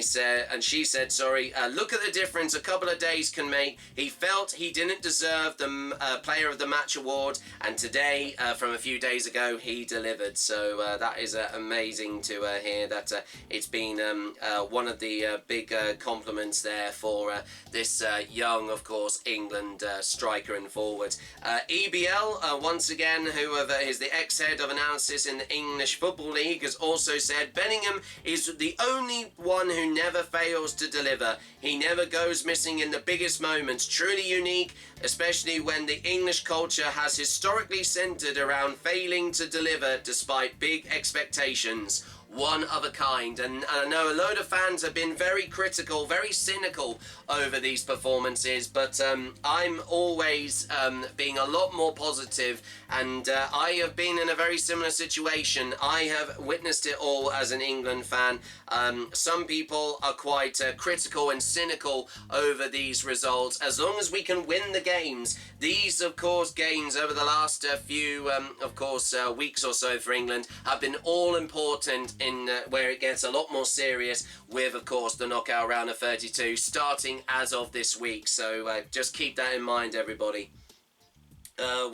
S1: she said, sorry, look at the difference a couple of days can make. He felt he didn't deserve the Player of the Match award, and today, from a few days ago, he delivered. So that is amazing to hear that it's been one of the big compliments there for this young, of course, England striker and forward. EBL, once again, who is the ex-head of analysis in the English Football League, has also said Bellingham is the only one who never fails to deliver. He never goes missing in the biggest moments. Truly unique, especially when the English culture has historically centred around failing to deliver despite big expectations. One of a kind. And I know a load of fans have been very critical, very cynical over these performances, but I'm always being a lot more positive, and I have been in a very similar situation. I have witnessed it all as an England fan. Some people are quite critical and cynical over these results. As long as we can win the games, these, of course, games over the last few, of course, weeks or so for England have been all important in where it gets a lot more serious with, of course, the knockout round of 32 starting as of this week. So just keep that in mind, everybody.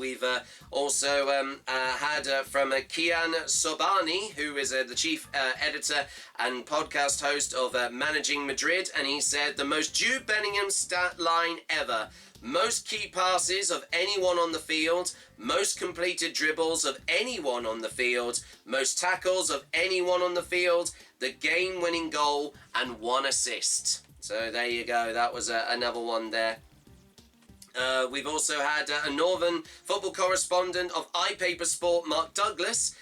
S1: We've also had from Kian Sobani, who is the chief editor and podcast host of Managing Madrid, and he said the most Jude Bellingham stat line ever. Most key passes of anyone on the field, most completed dribbles of anyone on the field, most tackles of anyone on the field, the game-winning goal, and 1 assist. So there you go, that was another one there. We've also had a Northern football correspondent of iPaper Sport, Mark Douglas,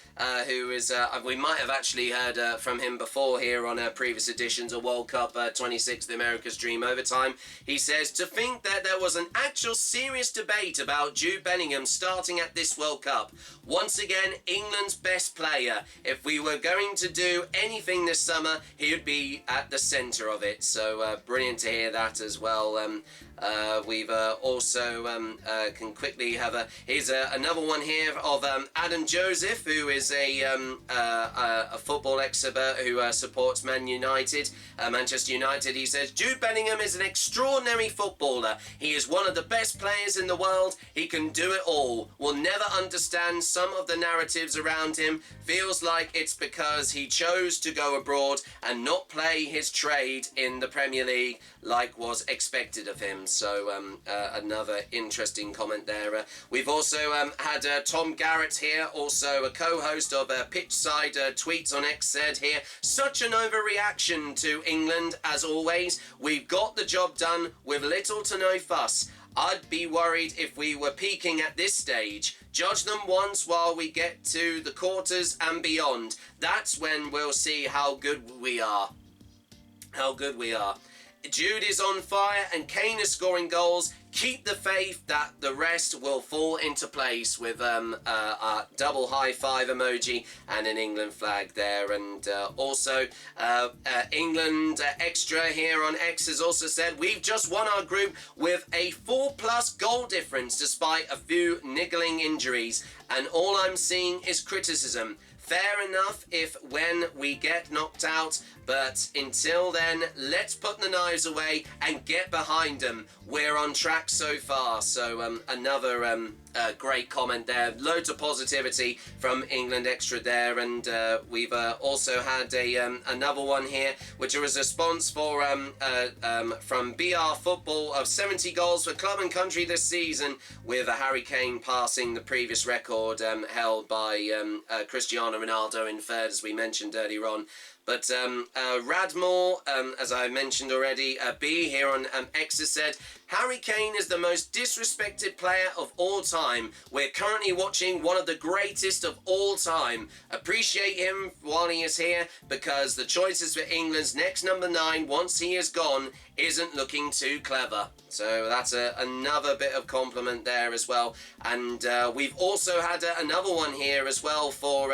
S1: who is, we might have actually heard from him before here on previous editions of World Cup 26, the America's Dream Overtime. He says, to think that there was an actual serious debate about Jude Bellingham starting at this World Cup. Once again, England's best player. If we were going to do anything this summer, he would be at the centre of it. So brilliant to hear that as well. We've also can quickly have here's another one here of Adam Joseph, who is a football expert who supports Manchester United. He says Jude Bellingham is an extraordinary footballer. He is one of the best players in the world. He can do it all. Will never understand some of the narratives around him. Feels like it's because he chose to go abroad and not play his trade in the Premier League like was expected of him. So another interesting comment there. We've also had Tom Garrett here, also a co-host of Pitchside Tweets on X, said here, such an overreaction to England as always. We've got the job done with little to no fuss. I'd be worried if we were peaking at this stage. Judge them once while we get to the quarters and beyond. That's when we'll see how good we are. How good we are. Jude is on fire and Kane is scoring goals. Keep the faith that the rest will fall into place, with a double high five emoji and an England flag there. And also England Extra here on X has also said, we've just won our group with a 4+ goal difference despite a few niggling injuries, and all I'm seeing is criticism. Fair enough if when we get knocked out, but until then, let's put the knives away and get behind them. We're on track so far. So another great comment there. Loads of positivity from England Extra there. And we've also had another one here, which was a response for from BR Football of 70 goals for club and country this season, with Harry Kane passing the previous record held by Cristiano Ronaldo in third, as we mentioned earlier on. But Radmore, as I mentioned already, B here on X has said, Harry Kane is the most disrespected player of all time. We're currently watching one of the greatest of all time. Appreciate him while he is here, because the choices for England's next number 9 once he is gone isn't looking too clever. So that's another bit of compliment there as well. And we've also had another one here as well for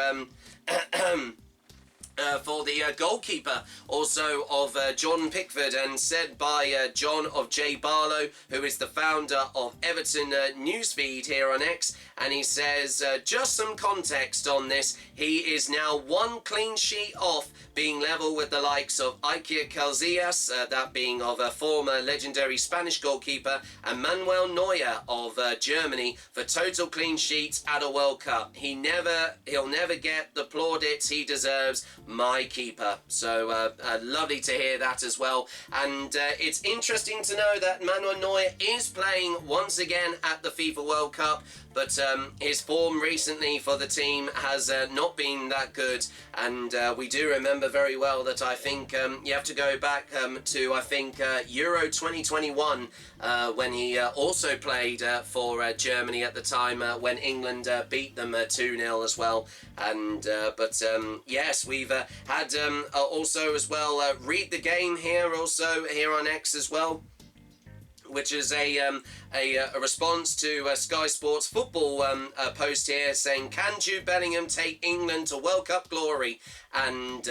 S1: for the goalkeeper also of John Pickford, and said by John of J. Barlow, who is the founder of Everton Newsfeed here on X, and he says, just some context on this, he is now one clean sheet off being level with the likes of Iker Casillas, that being of a former legendary Spanish goalkeeper, and Manuel Neuer of Germany for total clean sheets at a World Cup. He'll never get the plaudits he deserves, my keeper. So lovely to hear that as well. And it's interesting to know that Manuel Neuer is playing once again at the FIFA World Cup, but his form recently for the team has not been that good, and we do remember very well that I think you have to go back to, I think, Euro 2021 when he also played for Germany at the time when England beat them 2-0 as well. And but yes, we've had also as well read the game here also here on X as well, which is a response to Sky Sports football post here saying, can Jude Bellingham take England to World Cup glory? And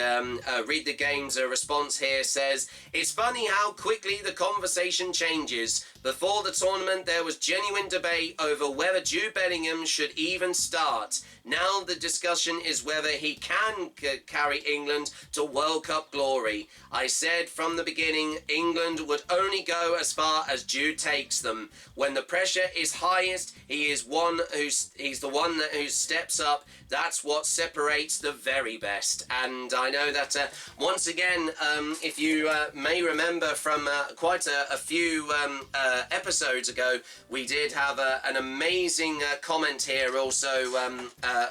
S1: Read the Game's response here says, it's funny how quickly the conversation changes. Before the tournament, there was genuine debate over whether Jude Bellingham should even start. Now the discussion is whether he can carry England to World Cup glory. I said from the beginning, England would only go as far as Jude takes them. When the pressure is highest, he's the one who steps up. That's what separates the very best. And I know that once again, if you may remember from quite a few episodes ago, we did have an amazing comment here also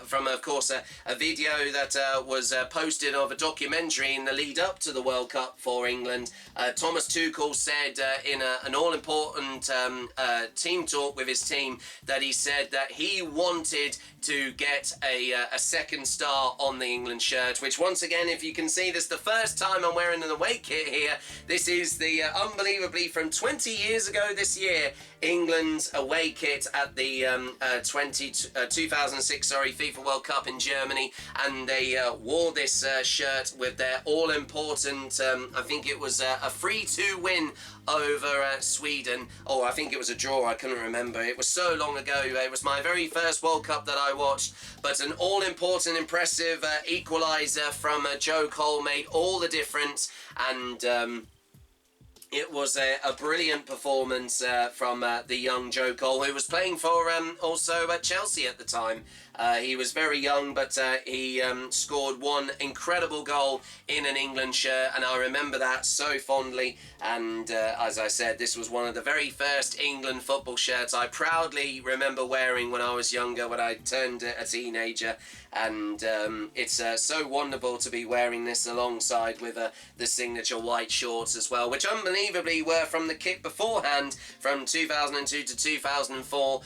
S1: from, of course, a video that was posted of a documentary in the lead up to the World Cup for England. Thomas Tuchel said in an all-important team talk with his team that he said that he wanted to get a second star on the England shirt, which once again, if you can see, this is the first time I'm wearing an away kit here. This is the unbelievably from 20 years ago this year, England's away kit at the 2006 FIFA World Cup in Germany, and they wore this shirt with their all-important, I think it was a 3-2 win over Sweden, or I think it was a draw, I couldn't remember. It was so long ago. It was my very first World Cup that I watched, but an all-important, impressive equaliser from Joe Cole made all the difference, and it was a brilliant performance from the young Joe Cole, who was playing for also Chelsea at the time. He was very young, but he scored one incredible goal in an England shirt, and I remember that so fondly. And as I said, this was one of the very first England football shirts I proudly remember wearing when I was younger, when I turned a teenager. And it's so wonderful to be wearing this alongside with the signature white shorts as well, which unbelievably were from the kit beforehand, from 2002 to 2004,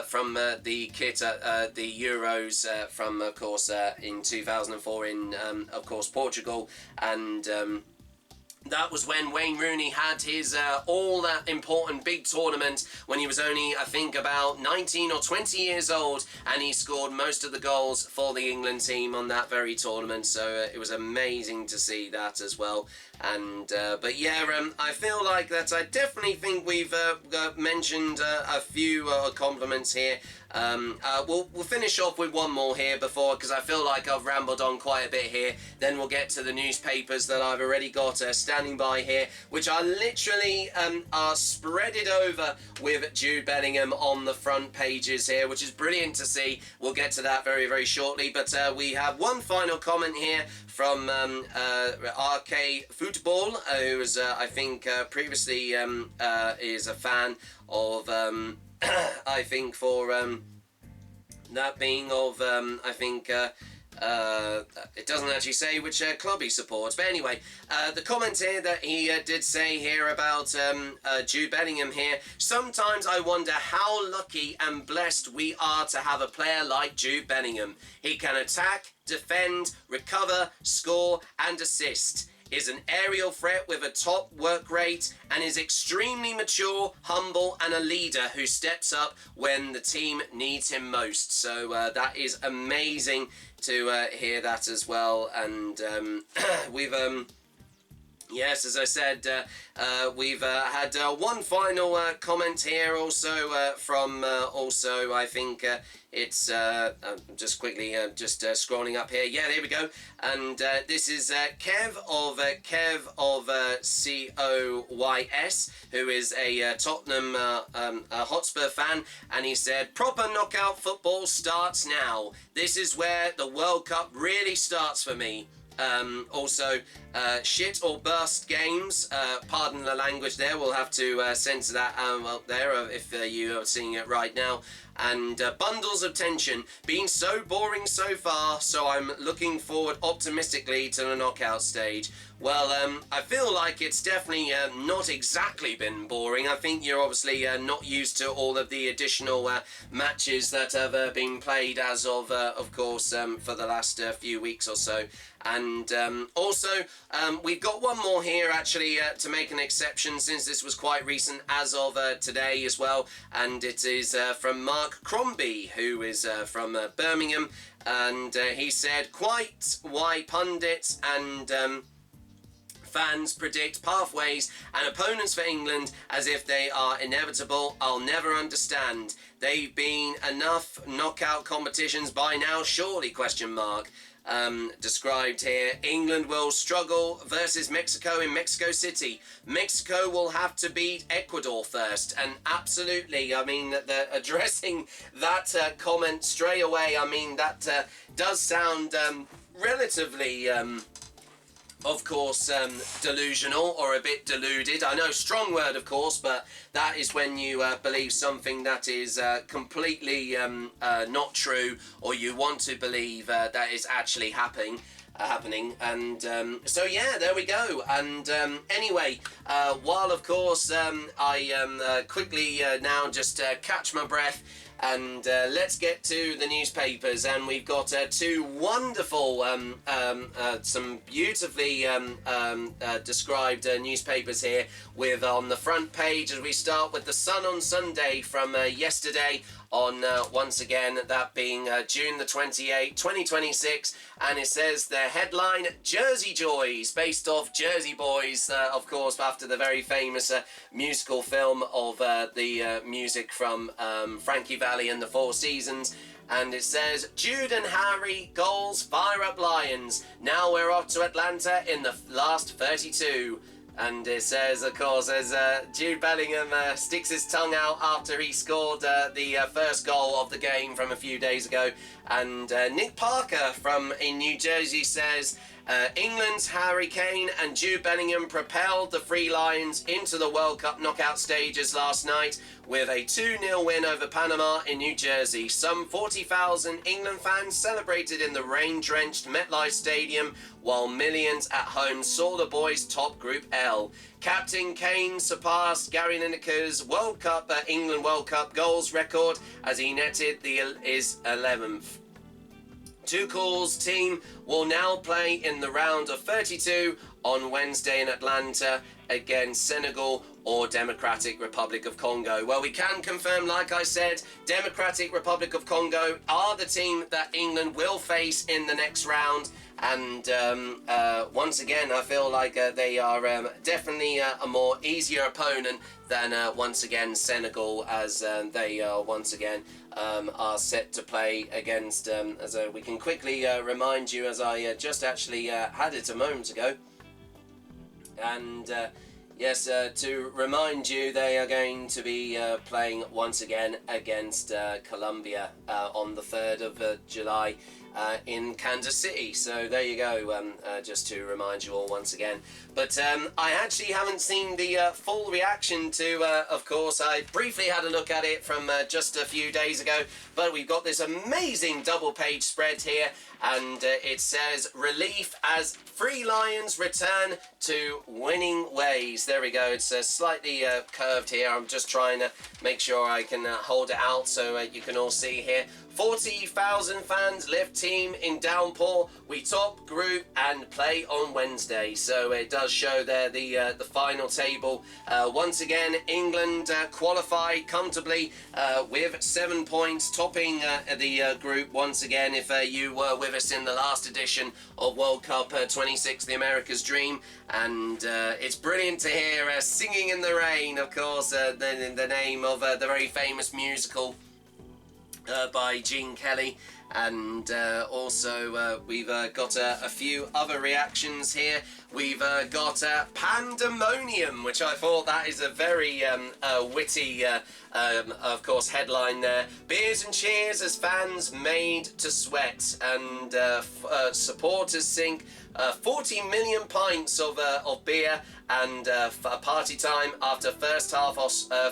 S1: from the kit at the Euros from, of course, in 2004 in, of course, Portugal. And that was when Wayne Rooney had his all that important big tournament when he was only, I think, about 19 or 20 years old, and he scored most of the goals for the England team on that very tournament. So it was amazing to see that as well. And but yeah, I feel like that I definitely think we've mentioned a few compliments here. We'll finish off with one more here before, because I feel like I've rambled on quite a bit here. Then we'll get to the newspapers that I've already got standing by here, which are literally are spreaded over with Jude Bellingham on the front pages here, which is brilliant to see. We'll get to that very, very shortly. But we have one final comment here from RK Football, who was, I think, previously is a fan of, I think, for that being of, I think, it doesn't actually say which club he supports. But anyway, the comment here that he did say here about Jude Bellingham here, sometimes I wonder how lucky and blessed we are to have a player like Jude Bellingham. He can attack, defend, recover, score and assist. is an aerial threat with a top work rate and is extremely mature, humble, and a leader who steps up when the team needs him most. So that is amazing to hear that as well. And we've yes, as I said, we've had one final comment here also from also, I think it's just quickly just scrolling up here. Yeah, there we go. And this is Kev of COYS, who is a Tottenham Hotspur fan, and he said, proper knockout football starts now. This is where the World Cup really starts for me. Also, shit or bust games, pardon the language there, we'll have to censor that up there if you are seeing it right now. And bundles of tension, been so boring so far, so I'm looking forward optimistically to the knockout stage. Well, I feel like it's definitely not exactly been boring. I think you're obviously not used to all of the additional matches that have been played as of course, for the last few weeks or so. And also, we've got one more here actually to make an exception, since this was quite recent as of today as well. And it is from Mark Crombie, who is from Birmingham. And he said, quite why pundits and fans predict pathways and opponents for England as if they are inevitable, I'll never understand. They've been enough knockout competitions by now, surely, question mark. Described here, England will struggle versus Mexico in Mexico City. Mexico will have to beat Ecuador first, and absolutely, I mean, addressing that comment straight away, I mean, that does sound relatively of course, delusional or a bit deluded. I know, strong word, of course, but that is when you believe something that is completely not true, or you want to believe that is actually happening. And so yeah, there we go. And anyway, while of course I quickly now just catch my breath, and let's get to the newspapers. And we've got two wonderful, some beautifully described newspapers here, with on the front page, as we start with the Sun on Sunday from yesterday, on once again, that being June the 28th, 2026, and it says the headline, Jersey Joys, based off Jersey Boys, of course, after the very famous musical film of the music from Frankie Valli and the Four Seasons. And it says, Jude and Harry goals fire up Lions. Now we're off to Atlanta in the last 32. And it says, of course, as Jude Bellingham sticks his tongue out after he scored the first goal of the game from a few days ago. And Nick Parker from in New Jersey says, England's Harry Kane and Jude Bellingham propelled the Three Lions into the World Cup knockout stages last night with a 2-0 win over Panama in New Jersey. Some 40,000 England fans celebrated in the rain-drenched MetLife Stadium, while millions at home saw the boys top Group L. Captain Kane surpassed Gary Lineker's England World Cup goals record as he netted his 11th. Tuchel's team will now play in the round of 32 on Wednesday in Atlanta against Senegal or Democratic Republic of Congo. Well, we can confirm, like I said, Democratic Republic of Congo are the team that England will face in the next round. And once again, I feel like they are definitely a more easier opponent than once again Senegal, as they once again are set to play against, as we can quickly remind you, as I just actually had it a moment ago. And yes, to remind you, they are going to be playing once again against Colombia on the 3rd of July. In Kansas City. So there you go, just to remind you all once again. But I actually haven't seen the full reaction to, of course, I briefly had a look at it from just a few days ago, but we've got this amazing double-page spread here, and it says, relief as Three Lions return to winning ways. There we go. It's slightly curved here. I'm just trying to make sure I can hold it out so you can all see here. 40,000 fans lift team in downpour. We top group and play on Wednesday. So it does show there the final table. Once again, England qualified comfortably with 7 points, topping the group once again. If you were with us in the last edition of World Cup 26, the America's Dream, and it's brilliant to hear Singing in the Rain, of course, the name of the very famous musical by Gene Kelly. And also we've got a few other reactions here. We've got Pandemonium, which I thought that is a very witty, of course, headline there. Beers and cheers as fans made to sweat, and supporters sink 40 million pints of beer and party time after first half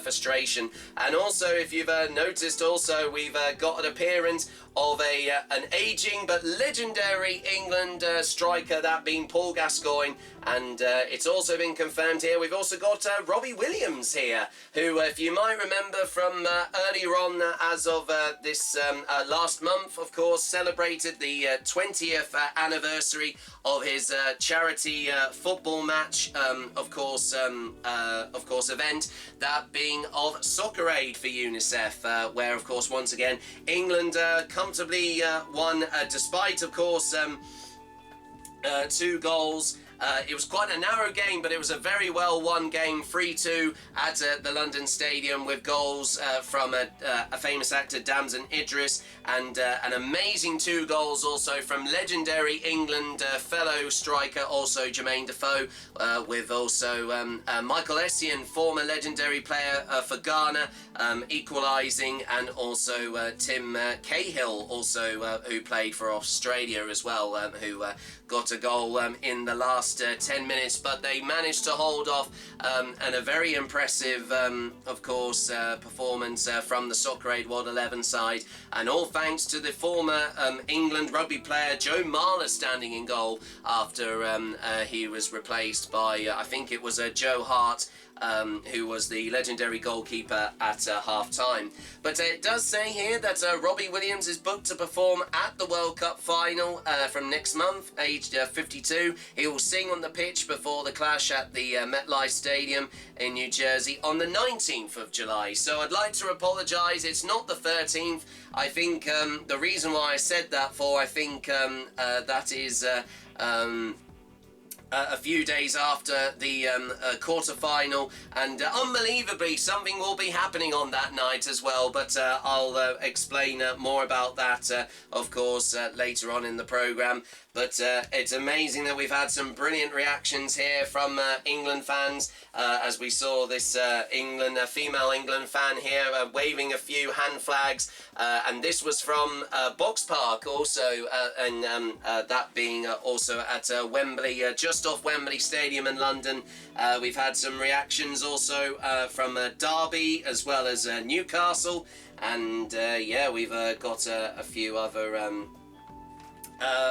S1: frustration. And also, if you've noticed, also we've got an appearance of an ageing but legendary England striker, that being Paul Gascoigne, and it's also been confirmed here. We've also got Robbie Williams here, who, if you might remember from earlier on, as of this last month, of course, celebrated the 20th anniversary of his charity football match, of course, event, that being of Soccer Aid for UNICEF, where, of course, once again, England comfortably won, despite, of course, 2 goals. It was quite a narrow game, but it was a very well won game, 3-2 at the London Stadium, with goals from a famous actor, Damson Idris, and an amazing 2 goals also from legendary England fellow striker, also Jermaine Defoe, with also Michael Essien, former legendary player for Ghana, equalising, and also Tim Cahill, also who played for Australia as well, who got a goal in the last 10 minutes, but they managed to hold off, and a very impressive, of course, performance from the Soccer Aid World 11 side, and all thanks to the former England rugby player Joe Marler standing in goal after he was replaced by, I think it was Joe Hart, who was the legendary goalkeeper at half-time. But it does say here that Robbie Williams is booked to perform at the World Cup final from next month, aged 52. He will sing on the pitch before the clash at the MetLife Stadium in New Jersey on the 19th of July. So I'd like to apologise, it's not the 13th. I think the reason why I said that I think that is a few days after the quarter-final, and unbelievably something will be happening on that night as well, but I'll explain more about that of course later on in the programme. But it's amazing that we've had some brilliant reactions here from England fans, as we saw this female England fan here waving a few hand flags, and this was from Box Park also, and that being also at Wembley, just off Wembley Stadium in London. We've had some reactions also from Derby as well as Newcastle, and yeah, we've got a few other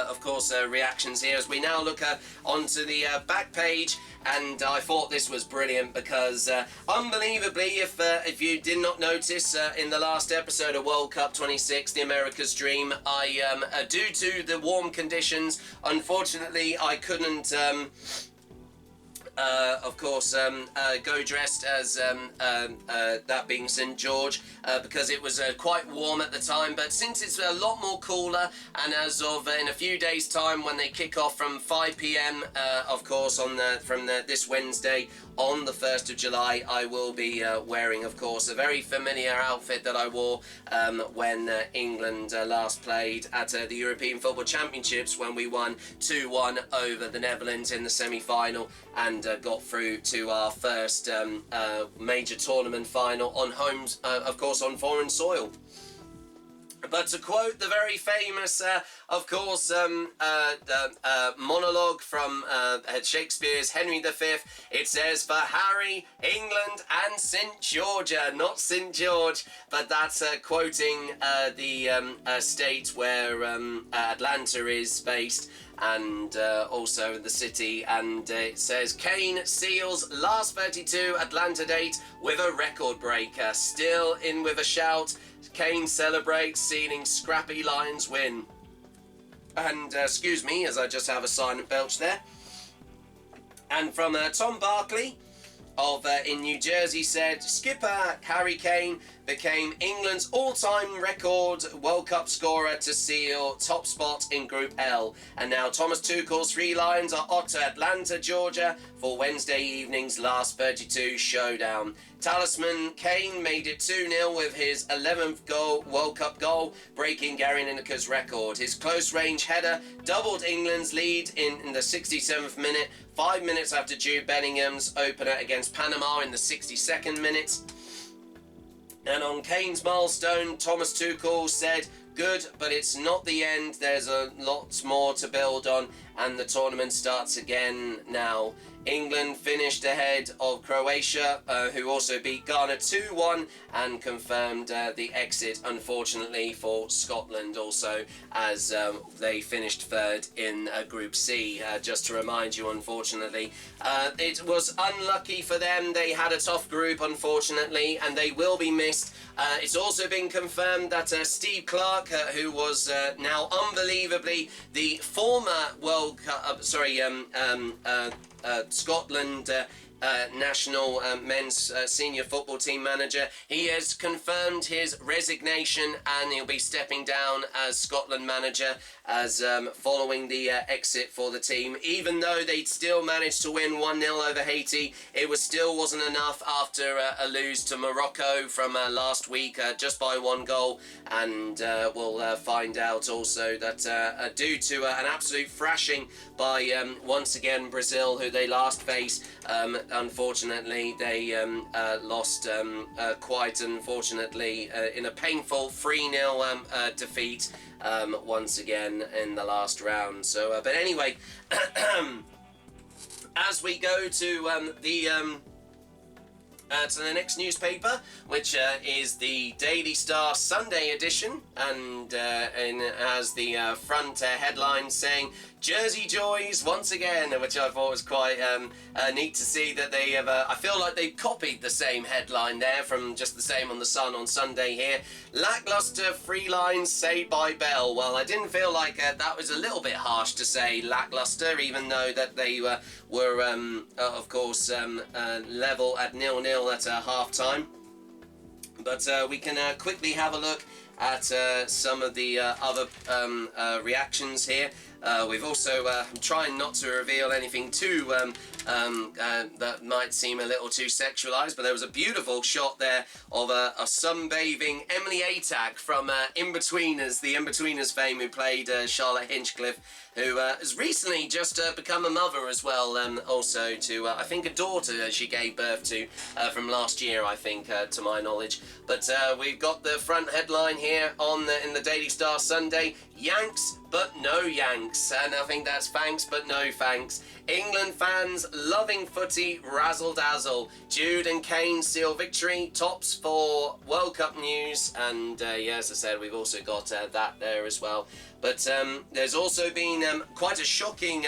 S1: of course reactions here as we now look onto the back page. And I thought this was brilliant because unbelievably, if you did not notice in the last episode of World Cup 26, the America's Dream, I due to the warm conditions, unfortunately I couldn't of course, go dressed as that being St George, because it was quite warm at the time. But since it's a lot more cooler, and as of in a few days' time when they kick off from 5 p.m, of course, from this Wednesday on the 1st of July, I will be wearing, of course, a very familiar outfit that I wore when England last played at the European Football Championships, when we won 2-1 over the Netherlands in the semi-final, and got through to our first major tournament final on home, of course, on foreign soil. But to quote the very famous, of course, monologue from Shakespeare's Henry V, it says, "For Harry, England and St Georgia," not St George, but that's quoting the state where Atlanta is based, and also the city, and it says, "Kane seals last 32 Atlanta date with a record breaker, still in with a shout, Kane celebrates, sealing scrappy Lions win." And excuse me as I just have a silent belch there. And from Tom Barkley in New Jersey said, skipper Harry Kane became England's all-time record World Cup scorer to seal top spot in Group L. And now Thomas Tuchel's Three Lions are off to Atlanta, Georgia for Wednesday evening's last 32 showdown. Talisman Kane made it 2-0 with his 11th World Cup goal, breaking Gary Lineker's record. His close-range header doubled England's lead in the 67th minute, 5 minutes after Jude Bellingham's opener against Panama in the 62nd minute. And on Kane's milestone, Thomas Tuchel said, good, but it's not the end. There's a lot more to build on, and the tournament starts again now. England finished ahead of Croatia, who also beat Ghana 2-1 and confirmed the exit, unfortunately, for Scotland also, as they finished third in Group C. Just to remind you, unfortunately, it was unlucky for them. They had a tough group, unfortunately, and they will be missed. It's also been confirmed that Steve Clarke, who was now unbelievably the former World Cup, Scotland national men's senior football team manager, he has confirmed his resignation and he'll be stepping down as Scotland manager as following the exit for the team. Even though they'd still managed to win 1-0 over Haiti, it wasn't enough after a lose to Morocco from last week just by 1 goal. And we'll find out also that due to an absolute thrashing by once again Brazil, who they last faced, unfortunately they lost quite unfortunately in a painful 3-0 defeat once again in the last round. So but anyway, as we go to the next newspaper, which is the Daily Star Sunday edition, and has the front headline saying Jersey Joys once again, which I thought was quite neat to see that they have. I feel like they copied the same headline there from just the same on the Sun on Sunday here. Lackluster 3 lines saved by Bell. Well, I didn't feel like that was a little bit harsh to say lackluster, even though that they were of course level at 0-0 at half time. But we can quickly have a look at some of the other reactions here. We've also trying not to reveal anything too that might seem a little too sexualized, but there was a beautiful shot there of a sunbathing Emily Atack from In-Betweeners, the In-Betweeners fame, who played Charlotte Hinchcliffe, who has recently just become a mother as well, also to, I think, a daughter she gave birth to from last year, I think, to my knowledge. But we've got the front headline here in the Daily Star Sunday, Yanks but no Yanks, and I think that's thanks but no thanks. England fans loving footy, razzle-dazzle. Jude and Kane seal victory, tops for World Cup news, and yeah, as I said, we've also got that there as well. But there's also been quite a shocking,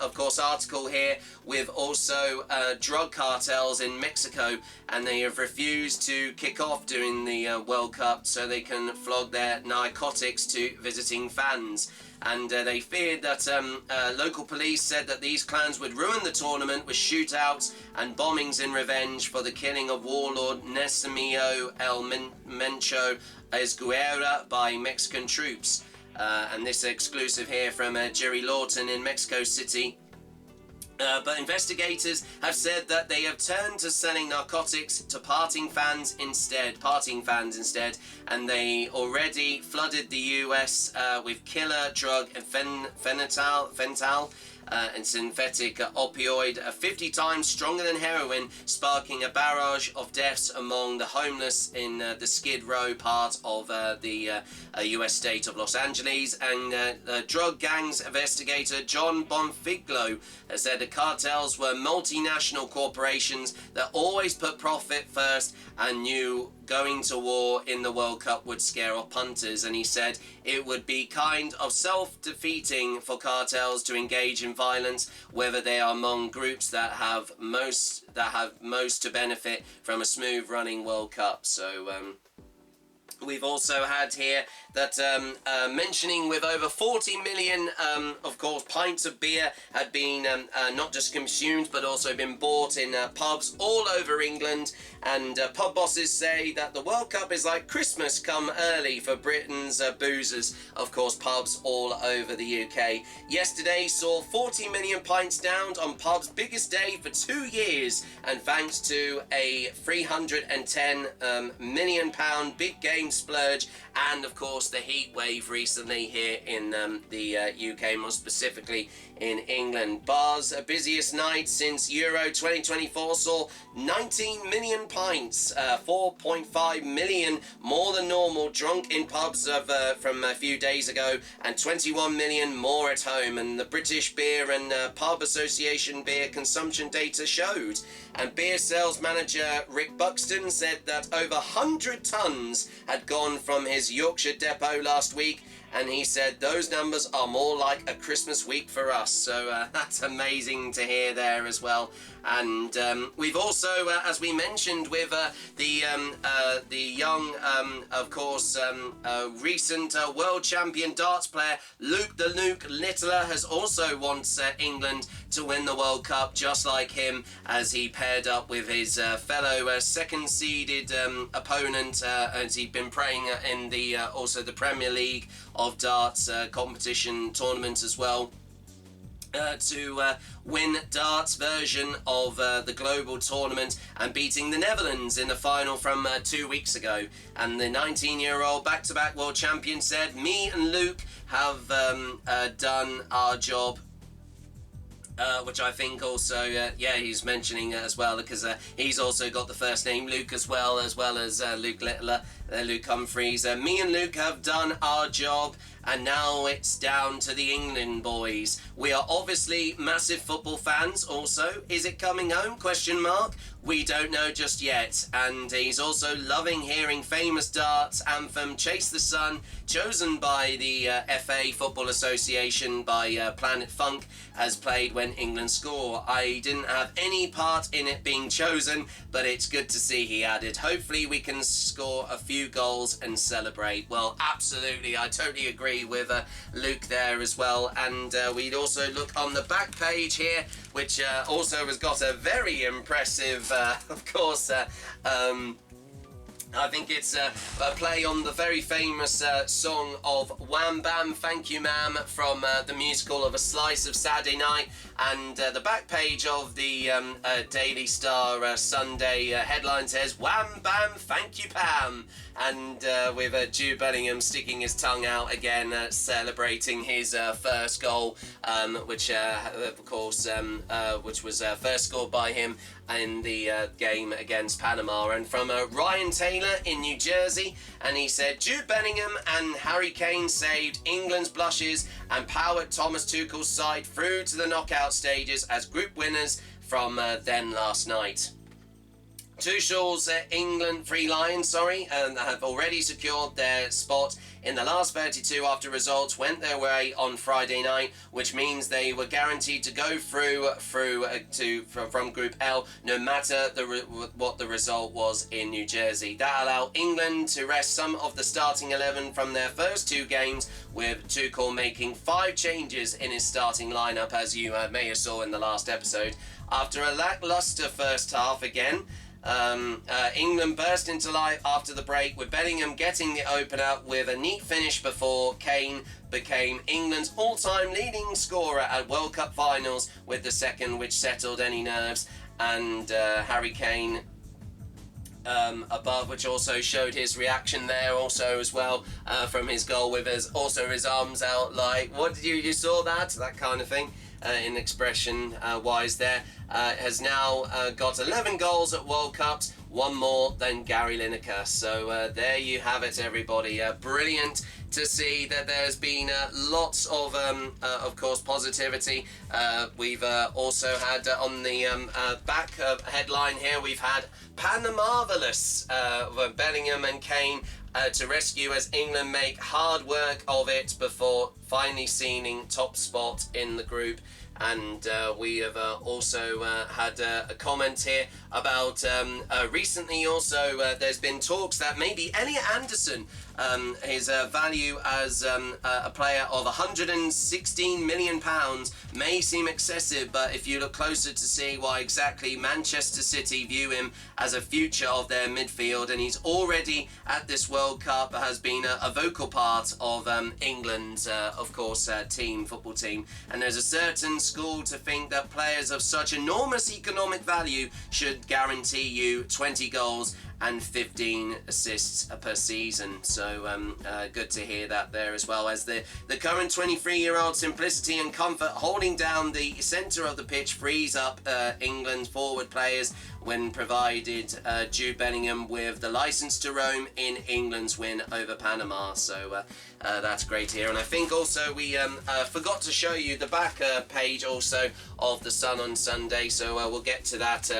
S1: of course, article here with also drug cartels in Mexico, and they have refused to kick off during the World Cup so they can flog their narcotics to visiting fans. And they feared that local police said that these clans would ruin the tournament with shootouts and bombings in revenge for the killing of warlord Nesmio El Mencho Esguerra by Mexican troops. And this exclusive here from Jerry Lawton in Mexico City. But investigators have said that they have turned to selling narcotics to partying fans instead, and they already flooded the US with killer drug fentanyl, and synthetic opioid 50 times stronger than heroin, sparking a barrage of deaths among the homeless in the Skid Row part of the US state of Los Angeles. And drug gangs investigator John Bonfiglo has said the cartels were multinational corporations that always put profit first and knew going to war in the World Cup would scare off punters. And he said it would be kind of self-defeating for cartels to engage in violence, whether they are among groups that have most to benefit from a smooth running World Cup. So We've also had here that mentioning with over 40 million, of course, pints of beer had been not just consumed but also been bought in pubs all over England. And pub bosses say that the World Cup is like Christmas come early for Britain's boozers. Of course, pubs all over the UK. Yesterday saw 40 million pints downed on pubs' biggest day for 2 years. And thanks to a £310 million big game splurge and, of course, the heat wave recently here in the UK, more specifically in England. Bars' busiest night since Euro 2024 saw 19 million pints, 4.5 million more than normal drunk in pubs from a few days ago, and 21 million more at home. And the British Beer and Pub Association beer consumption data showed. And beer sales manager Rick Buxton said that over 100 tonnes had gone from his Yorkshire depot last week, and he said those numbers are more like a Christmas week for us. So that's amazing to hear there as well. And we've also, as we mentioned, with the young, of course, recent world champion darts player Luke Littler has also wants England to win the World Cup, just like him, as he paired up with his fellow second-seeded opponent, as he'd been playing in the also the Premier League of darts competition tournament as well. To win darts version of the global tournament and beating the Netherlands in the final from 2 weeks ago. And the 19-year-old back-to-back world champion said, "Me and Luke have done our job." Which I think also, he's mentioning as well, because he's also got the first name Luke as well as Luke Littler, Luke Humphreys. Me and Luke have done our job, and now it's down to the England boys. We are obviously massive football fans also. Is it coming home? Question mark. We don't know just yet. And he's also loving hearing famous darts anthem Chase the Sun, chosen by the FA Football Association by Planet Funk, as played when England score. I didn't have any part in it being chosen, but it's good to see, he added. Hopefully we can score a few goals and celebrate. Well, absolutely, I totally agree with Luke there as well. And we'd also look on the back page here, which also has got a very impressive, of course, I think it's a play on the very famous song of Wham Bam Thank You Ma'am from the musical of A Slice of Saturday Night. And the back page of the Daily Star Sunday headline says, "Wham Bam Thank You Pam." And with Jude Bellingham sticking his tongue out again, celebrating his first goal, which of course, which was first scored by him in the game against Panama. And from Ryan Taylor in New Jersey, and he said, "Jude Bellingham and Harry Kane saved England's blushes and powered Thomas Tuchel's side through to the knockout stages as group winners from then last night." Tuchel's England Three Lions, have already secured their spot in the last 32 after results went their way on Friday night, which means they were guaranteed to go through from Group L, no matter what the result was in New Jersey. That allowed England to rest some of the starting 11 from their first two games, with Tuchel making 5 changes in his starting lineup, as you may have saw in the last episode. After a lacklustre first half again, England burst into life after the break, with Bellingham getting the opener with a neat finish before Kane became England's all-time leading scorer at World Cup finals with the second, which settled any nerves. And Harry Kane above, which also showed his reaction there also as well from his goal, with his arms out like, what did you saw that kind of thing. In expression wise there, has now got 11 goals at World Cups, one more than Gary Lineker. So there you have it, everybody. Brilliant to see that there's been lots of course, positivity. We've also had on the back headline here, we've had Panama-velous Bellingham and Kane to rescue as England make hard work of it before finally sealing top spot in the group. And we have also had a comment here about recently also there's been talks that maybe Elliot Anderson, his value as a player of £116 million may seem excessive, but if you look closer to see why exactly Manchester City view him as a future of their midfield, and he's already at this World Cup has been a vocal part of England's, of course, football team, and there's a certain school to think that players of such enormous economic value should guarantee you 20 goals and 15 assists per season. So good to hear that there as well, as the current 23-year-old simplicity and comfort holding down the centre of the pitch frees up England's forward players when provided Jude Bellingham with the licence to roam in England's win over Panama. So that's great to hear. And I think also we forgot to show you the back page also of The Sun on Sunday, so we'll get to that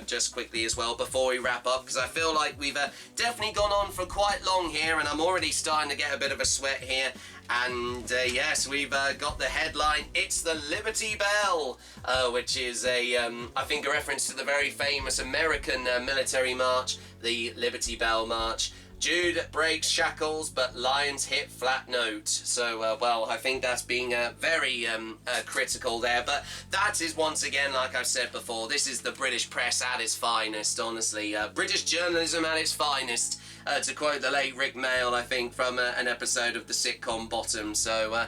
S1: just quickly as well before we wrap up, because I feel like we've definitely gone on for quite long here, and I'm already starting to get a bit of a sweat here. And yes, we've got the headline, "It's the Liberty Bell," which is I think a reference to the very famous American military march, the Liberty Bell March. Jude breaks shackles, but Lions hit flat note. So, well, I think that's being very critical there. But that is, once again, like I've said before, this is the British press at its finest, honestly. British journalism at its finest, to quote the late Rick Mail, I think, from an episode of the sitcom Bottom. So,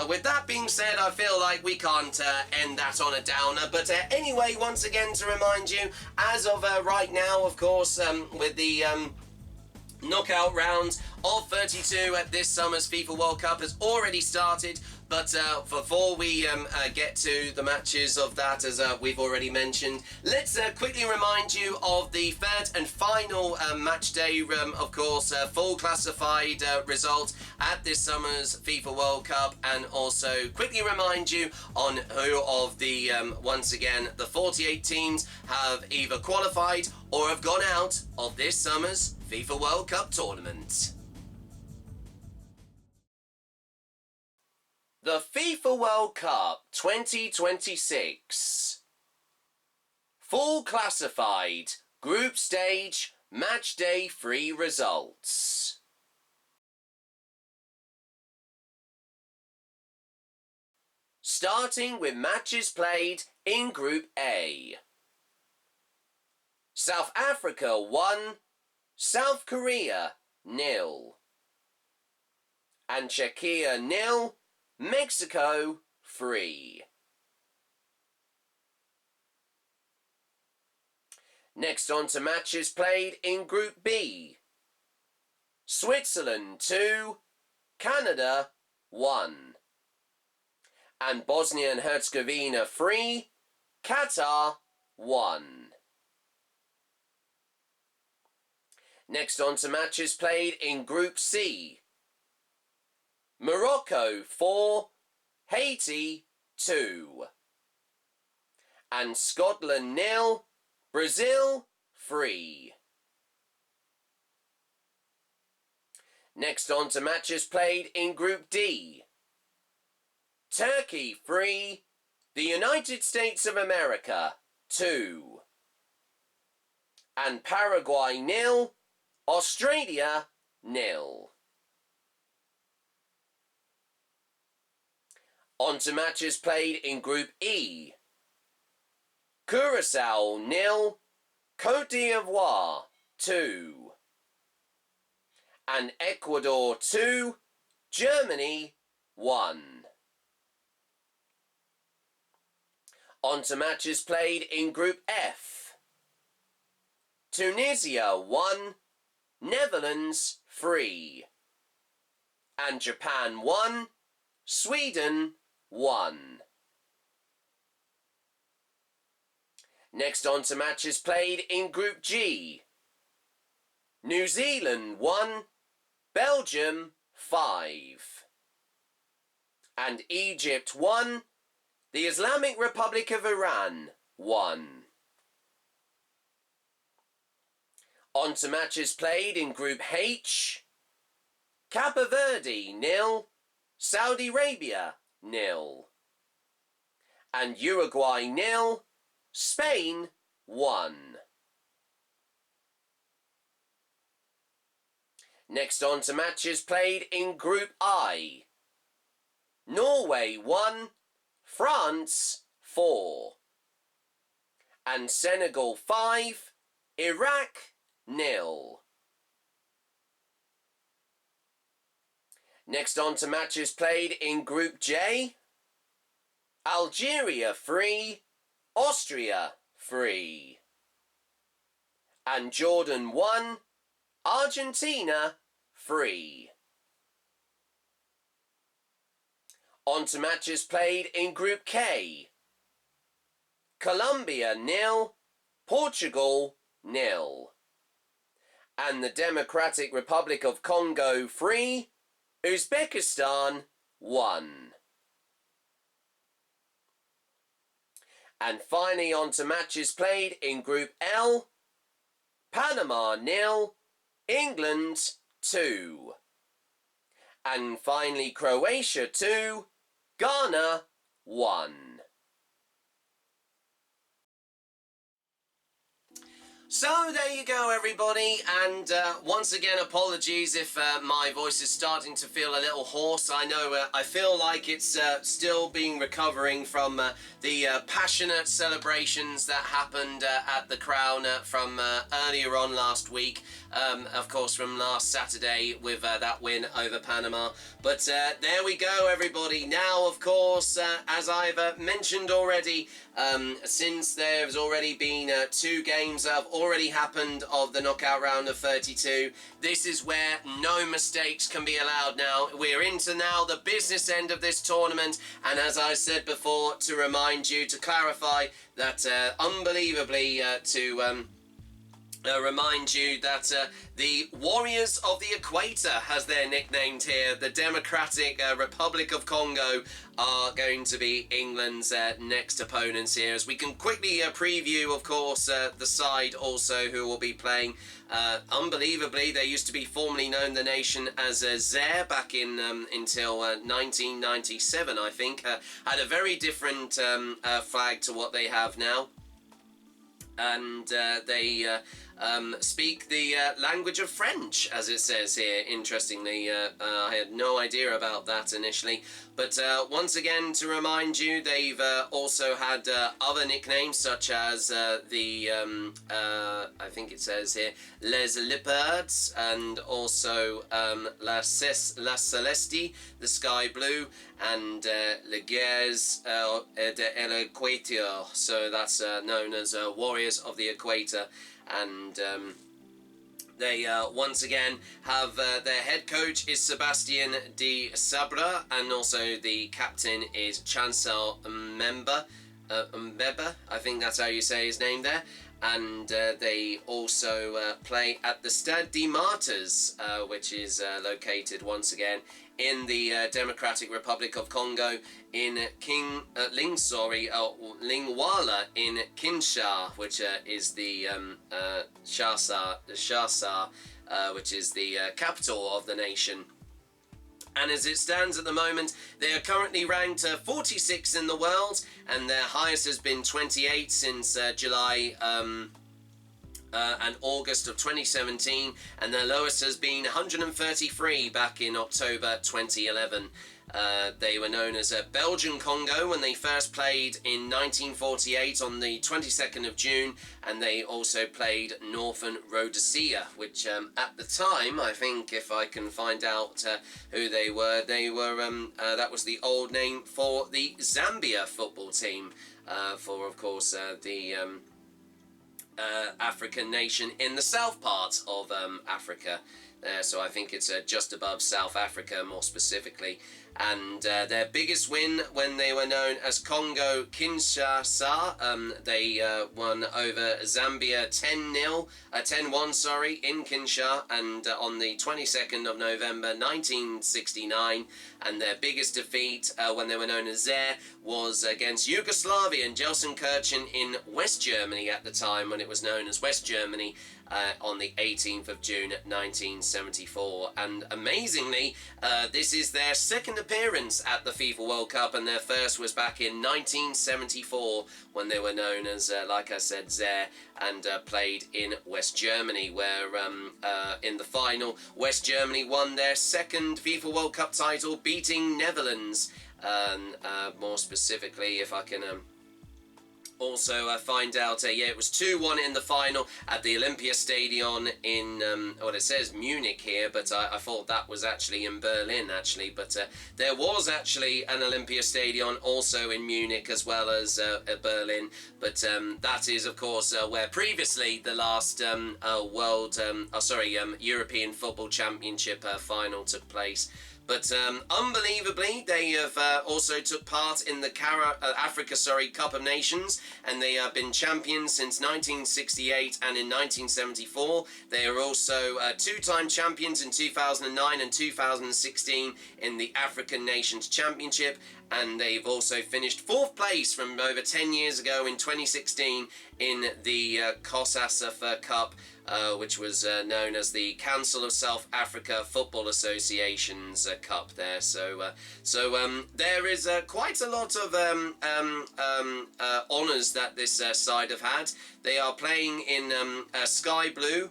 S1: with that being said, I feel like we can't end that on a downer. But anyway, once again, to remind you, as of right now, of course, with the knockout round of 32 at this summer's FIFA World Cup has already started, but before we get to the matches of that, as we've already mentioned, let's quickly remind you of the third and final match day, of course, full classified result at this summer's FIFA World Cup, and also quickly remind you on who of the, once again, the 48 teams have either qualified or have gone out of this summer's FIFA World Cup tournament. The FIFA World Cup 2026. Full classified group stage match day 3 results. Starting with matches played in Group A. South Africa 1, South Korea 0. And Czechia 0, Mexico 3. Next on to matches played in Group B. Switzerland 2, Canada 1. And Bosnia and Herzegovina 3, Qatar 1. Next on to matches played in Group C. Morocco 4, Haiti 2. And Scotland 0, Brazil 3. Next on to matches played in Group D. Turkey 3, the United States of America 2. And Paraguay 0, Australia 0. On to matches played in Group E. Curacao 0, Côte d'Ivoire 2. And Ecuador 2, Germany 1. On to matches played in Group F. Tunisia 1, Netherlands 3. And Japan 1, Sweden 1. Next on to matches played in Group G. New Zealand 1, Belgium 5. And Egypt 1, the Islamic Republic of Iran 1. On to matches played in Group H. Cape Verde 0, Saudi Arabia 0. and Uruguay 0, Spain 1. Next on to matches played in Group I. Norway 1, France 4. And Senegal 5, Iraq 0. Next on to matches played in Group J. Algeria 3, Austria 3. And Jordan 1, Argentina 3. On to matches played in Group K. Colombia 0, Portugal 0. And the Democratic Republic of Congo 3, Uzbekistan 1. And finally on to matches played in Group L. Panama 0, England 2. And finally Croatia 2, Ghana 1. So there you go, everybody, and once again apologies if my voice is starting to feel a little hoarse. I know I feel like it's still being recovering from the passionate celebrations that happened at the Crown from earlier on last week, of course from last Saturday with that win over Panama. But there we go, everybody. Now, of course, as I've mentioned already, since there's already been 2 games that have already happened of the knockout round of 32, this is where no mistakes can be allowed now. We're into now the business end of this tournament, and as I said before, to remind you, to clarify that unbelievably remind you that the Warriors of the Equator, as they're nicknamed here, the Democratic Republic of Congo, are going to be England's next opponents here. As we can quickly preview, of course, the side also who will be playing. Unbelievably, they used to be formerly known the nation as Zaire back in until 1997, I think. Had a very different flag to what they have now. And they speak the language of French, as it says here, interestingly. I had no idea about that initially. But once again, to remind you, they've also had other nicknames, such as I think it says here, Les Leopards, and also La Celeste, the Sky Blue, and Les Guerres de l'Equateur. So that's known as Warriors of the Equator. And they once again have their head coach is Sebastien de Sabre, and also the captain is Chancel Mbeba, I think that's how you say his name there. And they also play at the Stade des Martyrs, which is located once again in the Democratic Republic of Congo, in Lingwala in Kinshasa, which is the Shasa, which is the capital of the nation. And as it stands at the moment, they are currently ranked 46 in the world, and their highest has been 28 since July and August of 2017, and their lowest has been 133 back in October 2011. They were known as Belgian Congo when they first played in 1948 on the 22nd of June, and they also played Northern Rhodesia, which at the time, I think if I can find out who they were that was the old name for the Zambia football team, for of course the African nation in the south part of Africa. So I think it's just above South Africa, more specifically. And their biggest win when they were known as Congo Kinshasa, they won over Zambia 10-1, in Kinshasa, and on the 22nd of November 1969. And their biggest defeat when they were known as Zaire was against Yugoslavia and Gelsenkirchen in West Germany at the time, when it was known as West Germany, on the 18th of June 1974. And amazingly, this is their second appearance at the FIFA World Cup, and their first was back in 1974 when they were known as, like I said, Zaire, and played in West Germany, where in the final, West Germany won their second FIFA World Cup title, beating Netherlands. More specifically, if I can also find out, yeah, it was 2-1 in the final at the Olympia Stadion in, well, it says Munich here, but I thought that was actually in Berlin, actually. But there was actually an Olympia Stadion also in Munich as well as Berlin. But that is, of course, where previously the last European Football Championship final took place. But unbelievably, they have also took part in the Africa Cup of Nations, and they have been champions since 1968 and in 1974. They are also two-time champions in 2009 and 2016 in the African Nations Championship, and they've also finished 4th place from over 10 years ago in 2016 in the COSASAF Cup, which was known as the Council of South Africa Football Association's Cup there. So there is quite a lot of honours that this side have had. They are playing in sky blue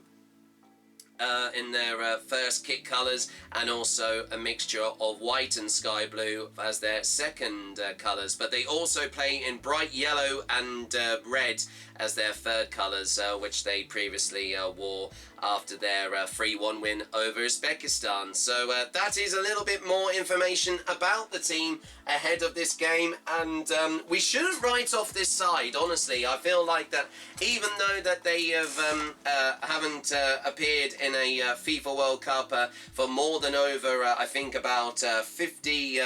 S1: in their first kit colours, and also a mixture of white and sky blue as their second colours. But they also play in bright yellow and red as their third colours, which they previously wore after their 3-1 win over Uzbekistan. So that is a little bit more information about the team ahead of this game, and we shouldn't write off this side, honestly. I feel like that even though that they haven't appeared in a FIFA World Cup for more than over, I think about 50...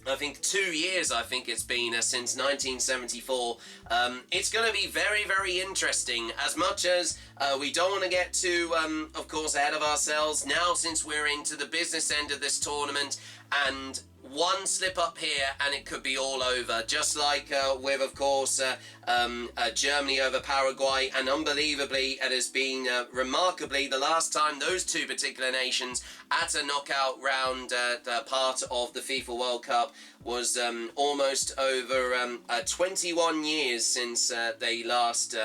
S1: I think 2 years, I think it's been since 1974. It's going to be very, very interesting. As much as we don't want to get too, of course, ahead of ourselves now, since we're into the business end of this tournament, and one slip up here and it could be all over, just like with, of course, Germany over Paraguay. And unbelievably, it has been remarkably the last time those two particular nations at a knockout round part of the FIFA World Cup was almost over 21 years since they last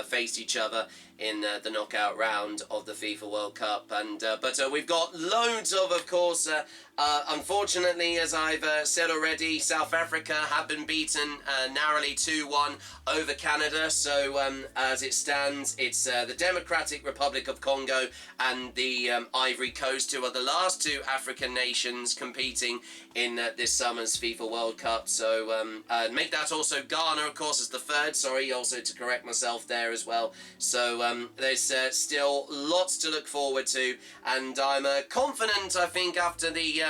S1: faced each other in the knockout round of the FIFA World Cup. And but we've got loads of course, unfortunately, as I've said already, South Africa have been beaten narrowly 2-1 over Canada. So as it stands, it's the Democratic Republic of Congo and the Ivory Coast, who are the last two African nations competing in this summer's FIFA World Cup. So make that also Ghana, of course, as the third. Sorry, also to correct myself there as well. So there's still lots to look forward to, and I'm confident, I think, after the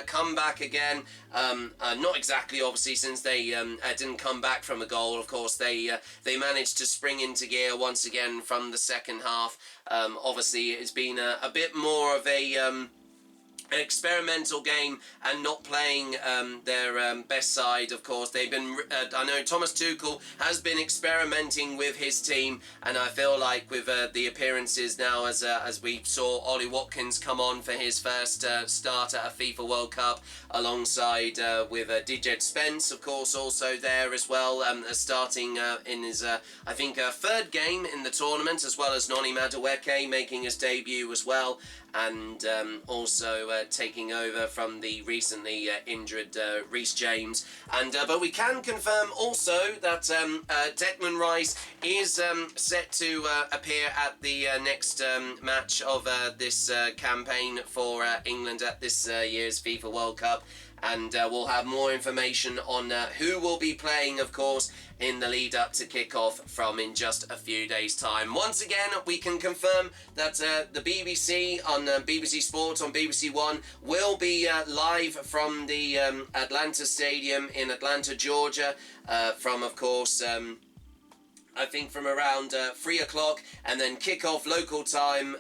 S1: comeback again. Not exactly, obviously, since they didn't come back from a goal. Of course, they managed to spring into gear once again from the second half. Obviously, it's been a bit more of an experimental game and not playing their best side. Of course, they've been I know Thomas Tuchel has been experimenting with his team, and I feel like with the appearances now, as we saw Ollie Watkins come on for his first start at a FIFA World Cup alongside with Djed Spence, of course, also there as well, starting in his I think third game in the tournament, as well as Noni Madueke making his debut as well, and also taking over from the recently injured Reece James. And but we can confirm also that Declan Rice is set to appear at the next match of this campaign for England at this year's FIFA World Cup. And we'll have more information on who will be playing, of course, in the lead up to kick-off from in just a few days' time. Once again, we can confirm that the BBC on BBC Sports on BBC One will be live from the Atlanta Stadium in Atlanta, Georgia, from, of course, I think from around 3 o'clock, and then kick-off local time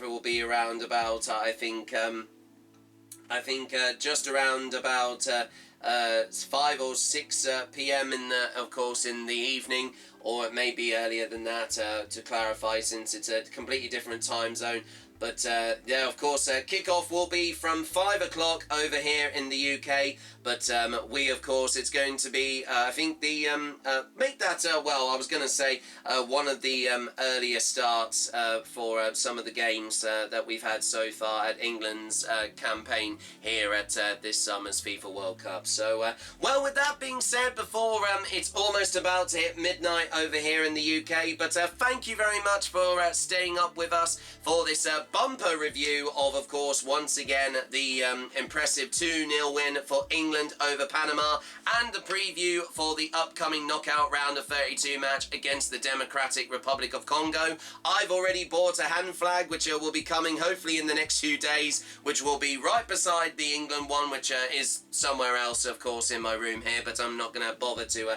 S1: will be around about, I think... I think just around about 5 or 6 p.m. of course, in the evening, or it may be earlier than that, to clarify, since it's a completely different time zone. But yeah, of course, kickoff will be from 5 o'clock over here in the UK. But we, of course, it's going to be, I think, the make that, well, I was going to say one of the earlier starts for some of the games that we've had so far at England's campaign here at this summer's FIFA World Cup. So, well, with that being said, before it's almost about to hit midnight over here in the UK, but thank you very much for staying up with us for this bumper review of course, once again, the impressive 2-0 win for England over Panama, and the preview for the upcoming knockout round of 32 match against the Democratic Republic of Congo. I've already bought a hand flag, which will be coming hopefully in the next few days, which will be right beside the England one, which is somewhere else, of course, in my room here, but I'm not going to bother to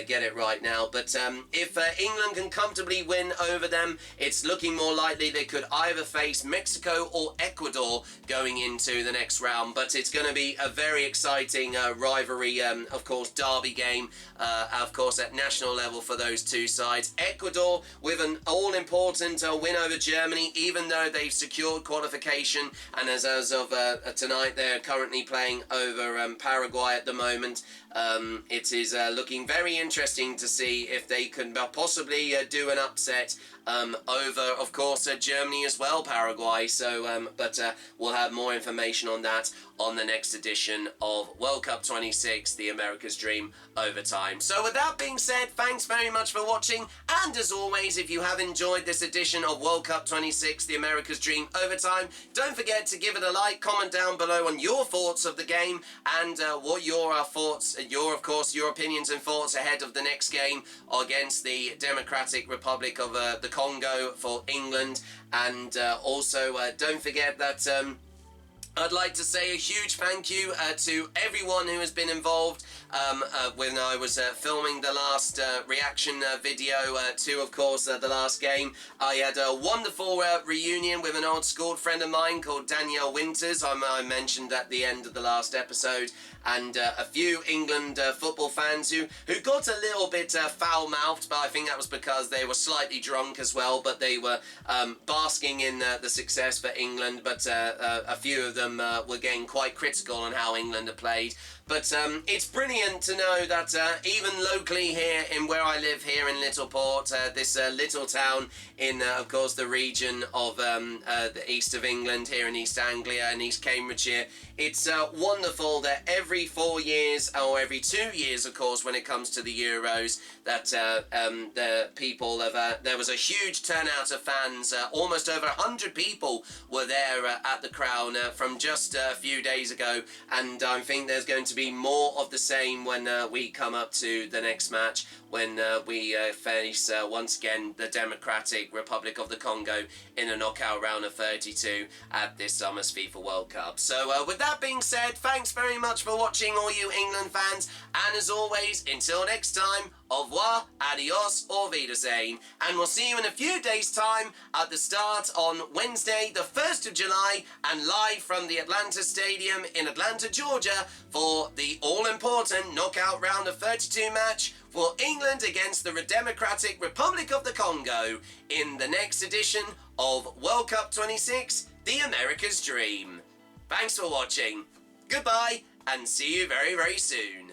S1: get it right now. But if England can comfortably win over them, it's looking more likely they could either face Mexico or Ecuador going into the next round. But it's going to be a very exciting rivalry, of course, derby game, of course, at national level for those two sides. Ecuador with an all-important win over Germany, even though they've secured qualification, and as of tonight, they're currently playing over Paraguay at the moment. It is looking very interesting to see if they can possibly do an upset over, of course, Germany as well, Paraguay. So, but we'll have more information on that on the next edition of World Cup 26, the America's Dream Overtime. So with that being said, thanks very much for watching, and as always, if you have enjoyed this edition of World Cup 26, the America's Dream Overtime, don't forget to give it a like, comment down below on your thoughts of the game, and what your thoughts, of course, your opinions and thoughts ahead of the next game against the Democratic Republic of the Congo for England. And also, don't forget that I'd like to say a huge thank you to everyone who has been involved when I was filming the last reaction video to, of course, the last game. I had a wonderful reunion with an old school friend of mine called Danielle Winters, I mentioned at the end of the last episode, and a few England football fans who got a little bit foul-mouthed, but I think that was because they were slightly drunk as well, but they were basking in the success for England, but a few of them were getting quite critical on how England have played. But it's brilliant to know that even locally here in where I live here in Littleport, this little town in, of course, the region of the east of England, here in East Anglia and East Cambridgeshire, it's wonderful that every 4 years, or every 2 years, of course, when it comes to the Euros, that the people have, there was a huge turnout of fans, almost over 100 people were there at the Crown from just a few days ago, and I think there's going to be more of the same when we come up to the next match, when we face once again the Democratic Republic of the Congo in a knockout round of 32 at this summer's FIFA World Cup. So with that being said, thanks very much for watching, all you England fans, and as always, until next time, au revoir, adios, or Wiedersehen, and we'll see you in a few days' time at the start on Wednesday, the 1st of July, and live from the Atlanta Stadium in Atlanta, Georgia, for the all-important knockout round of 32 match for England against the Democratic Republic of the Congo in the next edition of World Cup 26, the America's Dream. Thanks for watching, goodbye, and see you very, very soon.